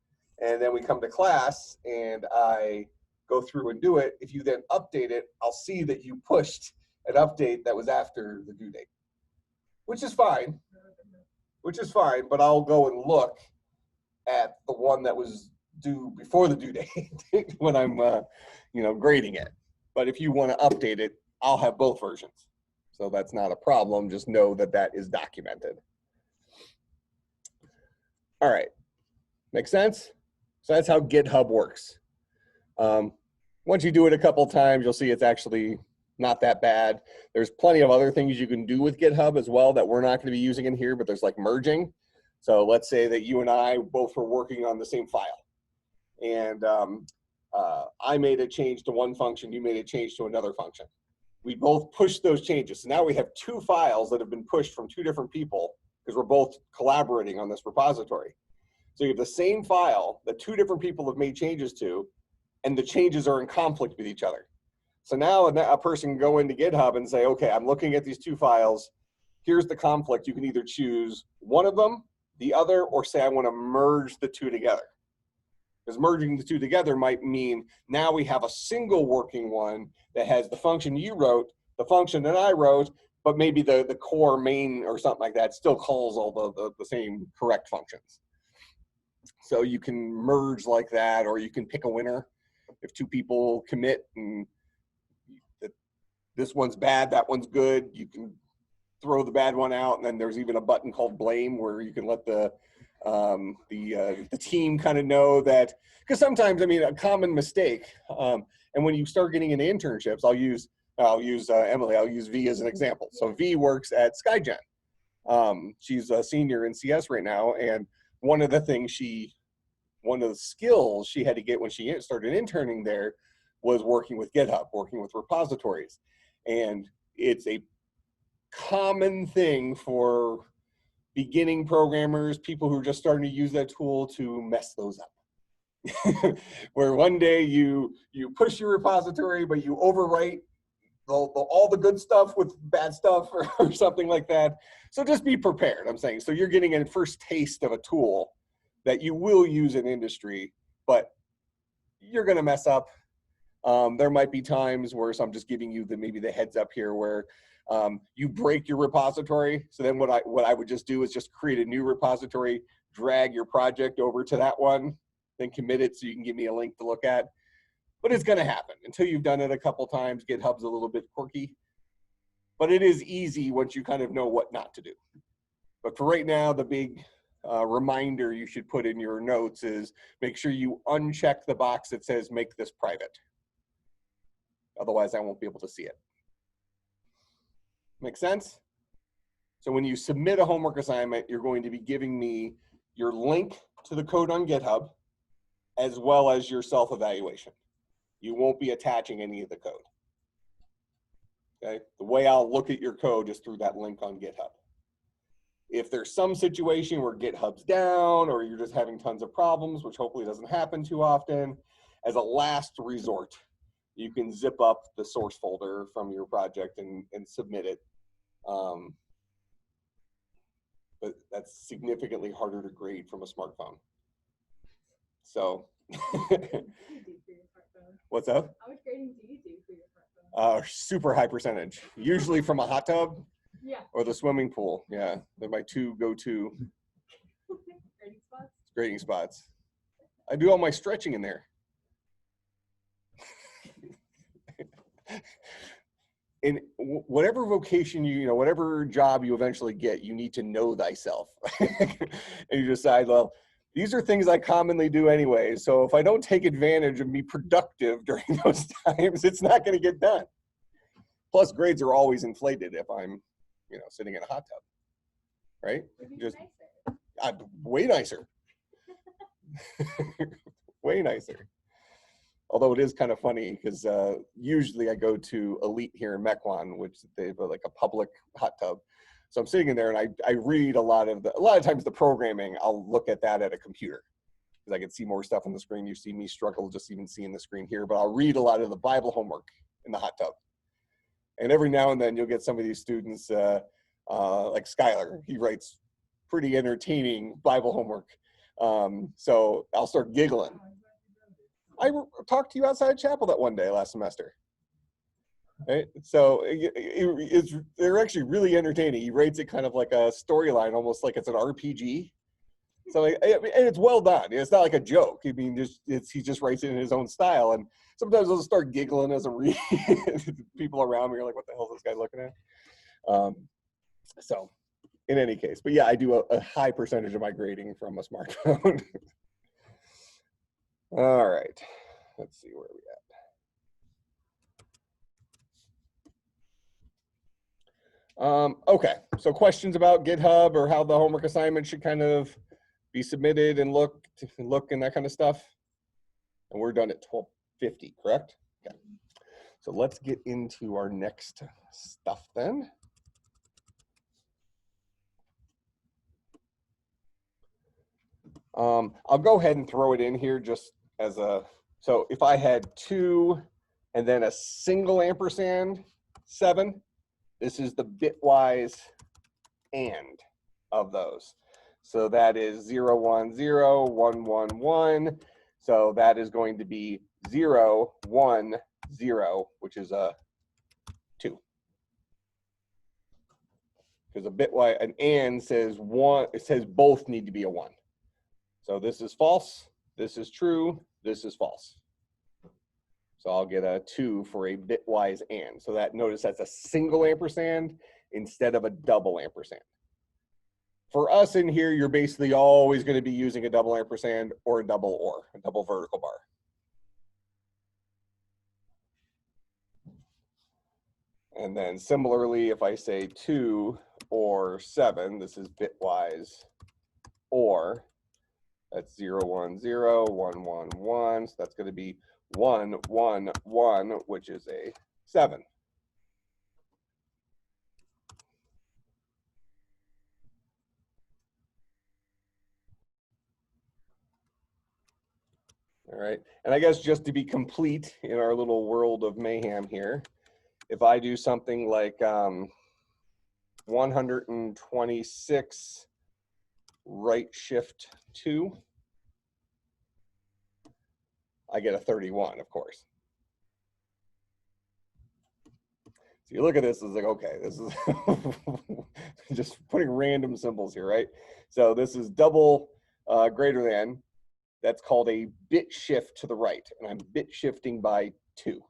and then we come to class and I go through and do it, if you then update it, I'll see that you pushed an update that was after the due date, which is fine, but I'll go and look at the one that was due before the due date when I'm, grading it. But if you want to update it, I'll have both versions. So that's not a problem. Just know that that is documented. All right, make sense? So that's how GitHub works. Once you do it a couple times, you'll see it's actually not that bad. There's plenty of other things you can do with GitHub as well that we're not going to be using in here, but there's like merging. So let's say that you and I both were working on the same file, and I made a change to one function, you made a change to another function. We both pushed those changes. So now we have two files that have been pushed from two different people because we're both collaborating on this repository. So you have the same file that two different people have made changes to, and the changes are in conflict with each other. So now a person can go into GitHub and say, okay, I'm looking at these two files. Here's the conflict. You can either choose one of them, the other, or say I want to merge the two together. Because merging the two together might mean now we have a single working one that has the function you wrote, the function that I wrote, but maybe the core main or something like that still calls all the same correct functions. So you can merge like that, or you can pick a winner. If two people commit and this one's bad, that one's good, you can throw the bad one out, and then there's even a button called blame where you can let the team kind of know that, because sometimes, I mean, a common mistake, and when you start getting into internships, I'll use Emily, I'll use V as an example. So V works at SkyGen. She's a senior in CS right now, and one of the skills she had to get when she started interning there was working with GitHub, working with repositories. And it's a common thing for beginning programmers, people who are just starting to use that tool, to mess those up. Where one day you push your repository, but you overwrite all the good stuff with bad stuff or something like that. So just be prepared, I'm saying. So you're getting a first taste of a tool that you will use in industry, but you're gonna mess up. There might be times where, so I'm just giving you maybe the heads up here, where you break your repository. So then what I would just do is just create a new repository, drag your project over to that one, then commit it so you can give me a link to look at. But it's gonna happen. Until you've done it a couple times, GitHub's a little bit quirky, but it is easy once you kind of know what not to do. But for right now, the big reminder you should put in your notes is make sure you uncheck the box that says make this private. Otherwise, I won't be able to see it. Make sense? So when you submit a homework assignment, you're going to be giving me your link to the code on GitHub, as well as your self-evaluation. You won't be attaching any of the code. Okay? The way I'll look at your code is through that link on GitHub. If there's some situation where GitHub's down, or you're just having tons of problems, which hopefully doesn't happen too often, as a last resort, you can zip up the source folder from your project and submit it. But that's significantly harder to grade from a smartphone. So, what's up? How much grading do you do for your smartphone? Super high percentage, usually from a hot tub Yeah. or the swimming pool. Yeah, they're my two go-to Grading spots? grading spots. I do all my stretching in there. In whatever vocation whatever job you eventually get, you need to know thyself. And you decide, well, these are things I commonly do anyway. So if I don't take advantage of be productive during those times, it's not going to get done. Plus, grades are always inflated if I'm, sitting in a hot tub, right? Just way nicer. Way nicer. Although it is kind of funny because usually I go to Elite here in Mequon, which they have like a public hot tub. So I'm sitting in there and I read a lot of times the programming, I'll look at that at a computer because I can see more stuff on the screen. You see me struggle just even seeing the screen here, but I'll read a lot of the Bible homework in the hot tub. And every now and then you'll get some of these students like Skylar, he writes pretty entertaining Bible homework. So I'll start giggling. I talked to you outside chapel that one day last semester. Right? So they're actually really entertaining. He rates it kind of like a storyline, almost like it's an RPG. So and it's well done. It's not like a joke. I mean, he just writes it in his own style. And sometimes I'll start giggling as I read. People around me are like, "What the hell is this guy looking at?" So, in any case, but yeah, I do a high percentage of my grading from a smartphone. All right, let's see where we Okay, so questions about GitHub or how the homework assignment should kind of be submitted and look and that kind of stuff. And we're done at 12:50, correct? Okay. So let's get into our next stuff then. I'll go ahead and throw it in here just as a, so if I had 2 and then a single ampersand 7, this is the bitwise AND of those. So that is 0, 1, 0, 1, 1, 1. So that is going to be 0, 1, 0, which is a 2. Because a bitwise, an AND says 1, it says both need to be a 1. So this is false, this is true, this is false. So I'll get a 2 for a bitwise AND. So that, notice that's a single ampersand instead of a double ampersand. For us in here, you're basically always going to be using a double ampersand or a double vertical bar. And then similarly, if I say 2 or 7, this is bitwise or, that's 0, 1, 0, 1, 1, 1. So that's going to be 1, 1, 1, which is a 7. All right, and I guess just to be complete in our little world of mayhem here, if I do something like 126 right shift 2, I get a 31, of course. So you look at this, it's like, okay, this is just putting random symbols here, right? So this is double greater than, that's called a bit shift to the right, and I'm bit shifting by 2.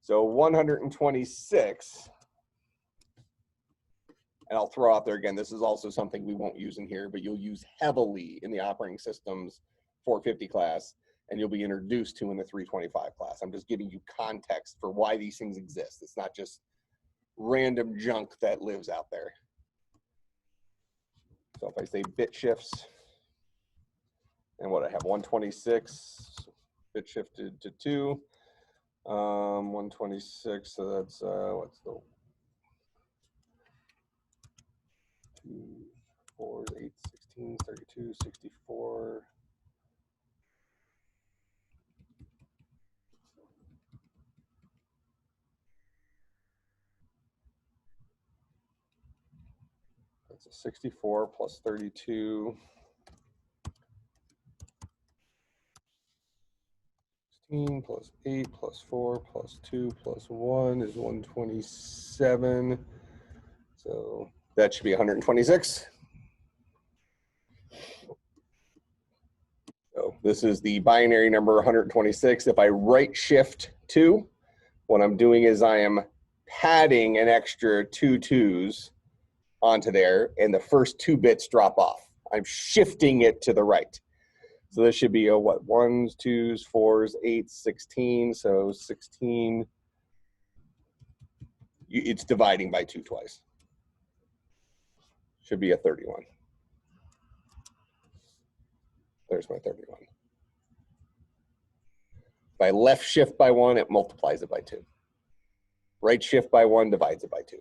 So 126, and I'll throw out there again, this is also something we won't use in here, but you'll use heavily in the operating systems 450 class, and you'll be introduced to in the 325 class. I'm just giving you context for why these things exist. It's not just random junk that lives out there. So if I say bit shifts, and what I have, 126 bit shifted to 2, 126, so that's what's the 2, 4, 8, 16, 32, 64. That's a 64 plus 32. 16 plus 8 plus 4 plus 2 plus 1 is 127. So that should be 126. So this is the binary number 126. If I right shift 2, what I'm doing is I am padding an extra 2 2s onto there, and the first 2 bits drop off. I'm shifting it to the right. So this should be a what? 1s, 2s, 4s, 8s, 16. So 16, it's dividing by 2 twice. Should be a 31. There's my 31. If I left shift by 1, it multiplies it by 2. Right shift by 1 divides it by 2.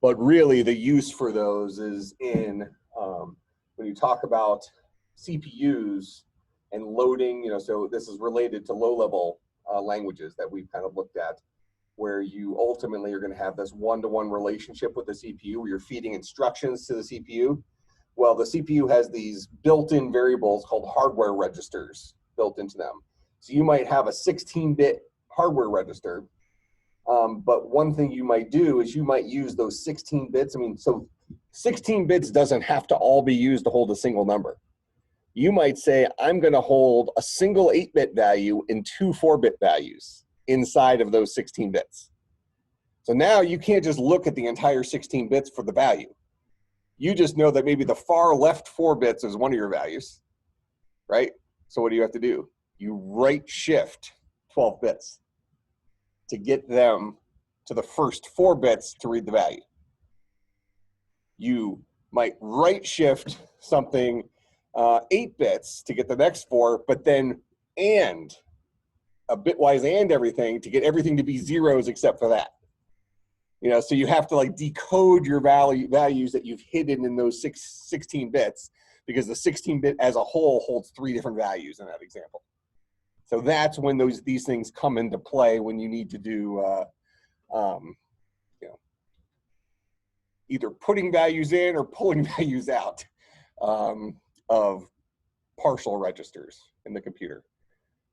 But really the use for those is in, when you talk about CPUs and loading, so this is related to low-level languages that we've kind of looked at, where you ultimately are going to have this one-to-one relationship with the CPU where you're feeding instructions to the CPU. Well, the CPU has these built-in variables called hardware registers built into them. So you might have a 16-bit hardware register, but one thing you might do is you might use those 16 bits. I mean, so 16 bits doesn't have to all be used to hold a single number. You might say, I'm going to hold a single 8-bit value and 2 4-bit values inside of those 16 bits. So now you can't just look at the entire 16 bits for the value. You just know that maybe the far left 4 bits is one of your values, right? So what do you have to do? You right shift 12 bits to get them to the first 4 bits to read the value. You might right shift something 8 bits to get the next 4, but then and a bitwise and everything to get everything to be zeros except for that. You know, so you have to like decode your values that you've hidden in those 16 bits, because the 16-bit as a whole holds 3 different values in that example. So that's when these things come into play, when you need to do you know, either putting values in or pulling values out of partial registers in the computer.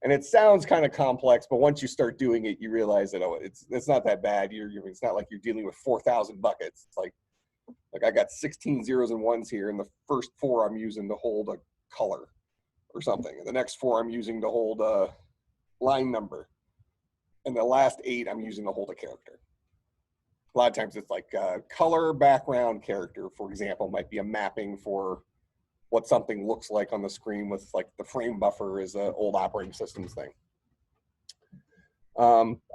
And it sounds kind of complex, but once you start doing it, you realize that, oh, it's not that bad. It's not like you're dealing with 4,000 buckets. It's like I got 16 zeros and ones here, and the first 4 I'm using to hold a color or something, and the next 4 I'm using to hold a line number, and the last 8 I'm using to hold a character. A lot of times it's like color, background, character, for example, might be a mapping for what something looks like on the screen, with like the frame buffer is an old operating systems thing.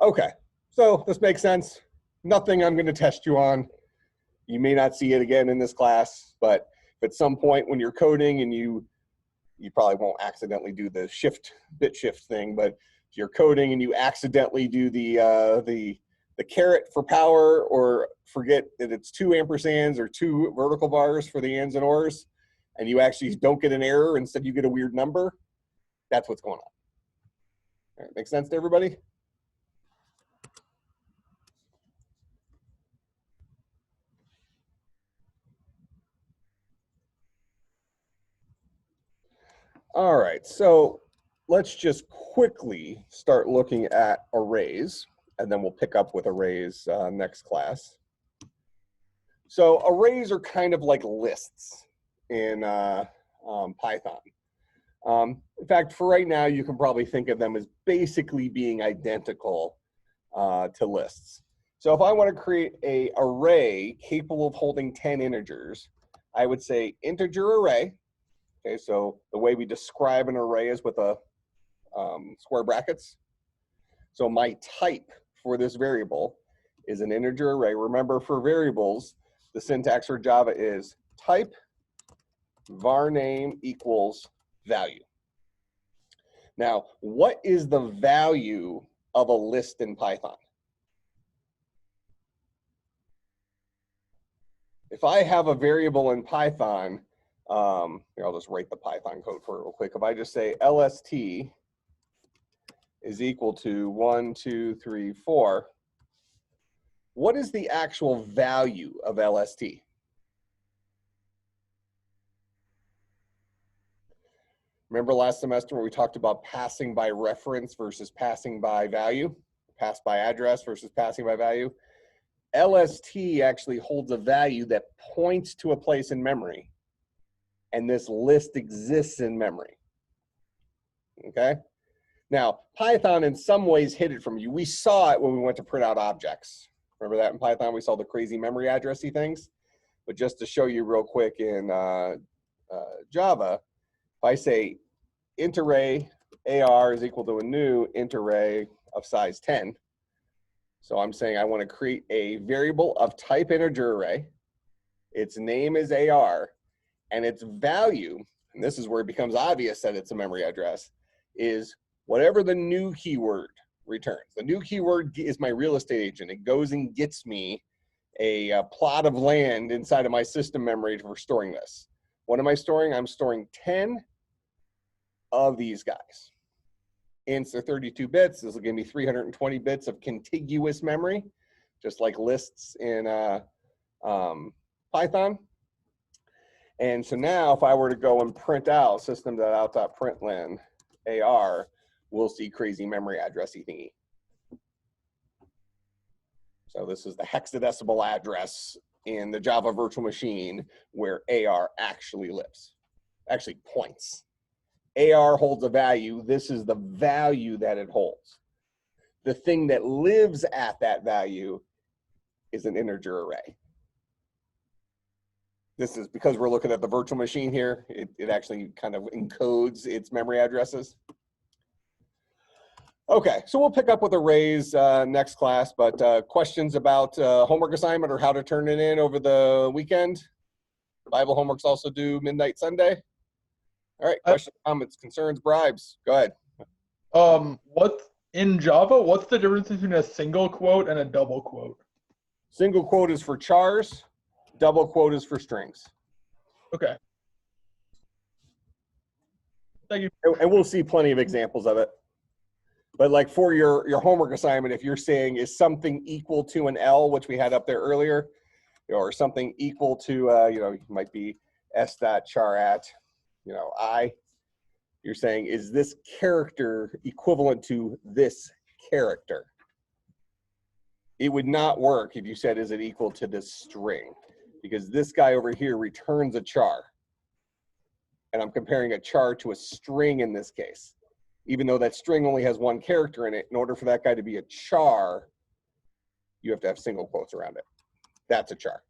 Okay, so this makes sense. Nothing I'm going to test you on. You may not see it again in this class, but if at some point when you're coding and you probably won't accidentally do the bit shift thing, but if you're coding and you accidentally do the caret for power, or forget that it's 2 ampersands or 2 vertical bars for the ands and ors, and you actually don't get an error, instead you get a weird number, that's what's going on. All right, make sense to everybody? All right, so let's just quickly start looking at arrays, and then we'll pick up with arrays next class. So arrays are kind of like lists in Python. In fact, for right now, you can probably think of them as basically being identical to lists. So if I want to create an array capable of holding 10 integers, I would say integer array. Okay, so the way we describe an array is with a square brackets. So my type for this variable is an integer array. Remember, for variables, the syntax for Java is type var name equals value. Now, what is the value of a list in Python? If I have a variable in Python, here, I'll just write the Python code for it real quick. If I just say LST is equal to 1, 2, 3, 4, what is the actual value of LST? Remember last semester when we talked about passing by reference versus passing by value, pass by address versus passing by value? LST actually holds a value that points to a place in memory, and this list exists in memory. Okay? Now, Python in some ways hid it from you. We saw it when we went to print out objects. Remember that in Python? We saw the crazy memory addressy things. But just to show you real quick in Java, if I say int array AR is equal to a new int array of size 10. So I'm saying I want to create a variable of type integer array. Its name is AR, and its value, and this is where it becomes obvious that it's a memory address, is whatever the new keyword returns. The new keyword is my real estate agent. It goes and gets me a plot of land inside of my system memory for storing this. What am I storing? I'm storing 10 of these guys. Ints are 32 bits. This will give me 320 bits of contiguous memory, just like lists in Python. And so now if I were to go and print out system.out.println AR, we'll see crazy memory addressy thingy. So this is the hexadecimal address in the Java virtual machine where AR actually lives, actually points. AR holds a value. This is the value that it holds. The thing that lives at that value is an integer array. This is because we're looking at the virtual machine here. It actually kind of encodes its memory addresses. Okay, so we'll pick up with arrays next class, but questions about homework assignment or how to turn it in over the weekend? Bible homework's also due midnight Sunday. All right, questions, comments, concerns, bribes. Go ahead. What in Java? What's the difference between a single quote and a double quote? Single quote is for chars, double quote is for strings. Okay. Thank you. And we'll see plenty of examples of it. But like for your homework assignment, if you're saying is something equal to an L, which we had up there earlier, or something equal to, you know, it might be s dot char at, you know, I, you're saying, is this character equivalent to this character? It would not work if you said, is it equal to this string? Because this guy over here returns a char. And I'm comparing a char to a string in this case. Even though that string only has one character in it, in order for that guy to be a char, you have to have single quotes around it. That's a char.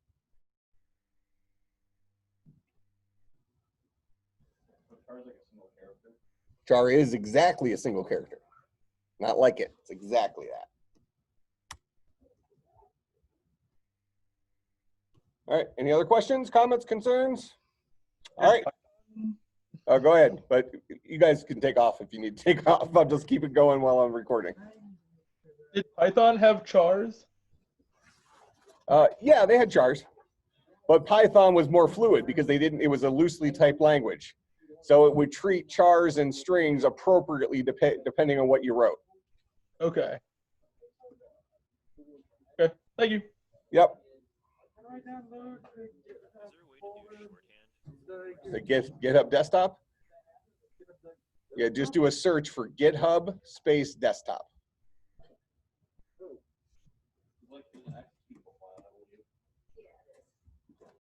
Char is exactly a single character. Not like it, it's exactly that. All right, any other questions, comments, concerns? All right. Go ahead, but you guys can take off if you need to take off. I'll just keep it going while I'm recording. Did Python have chars? Yeah, they had chars, but Python was more fluid because they didn't. It was a loosely typed language, so it would treat chars and strings appropriately depending on what you wrote. Okay. Okay. Thank you. Yep. The GitHub desktop? Yeah, just do a search for GitHub space desktop.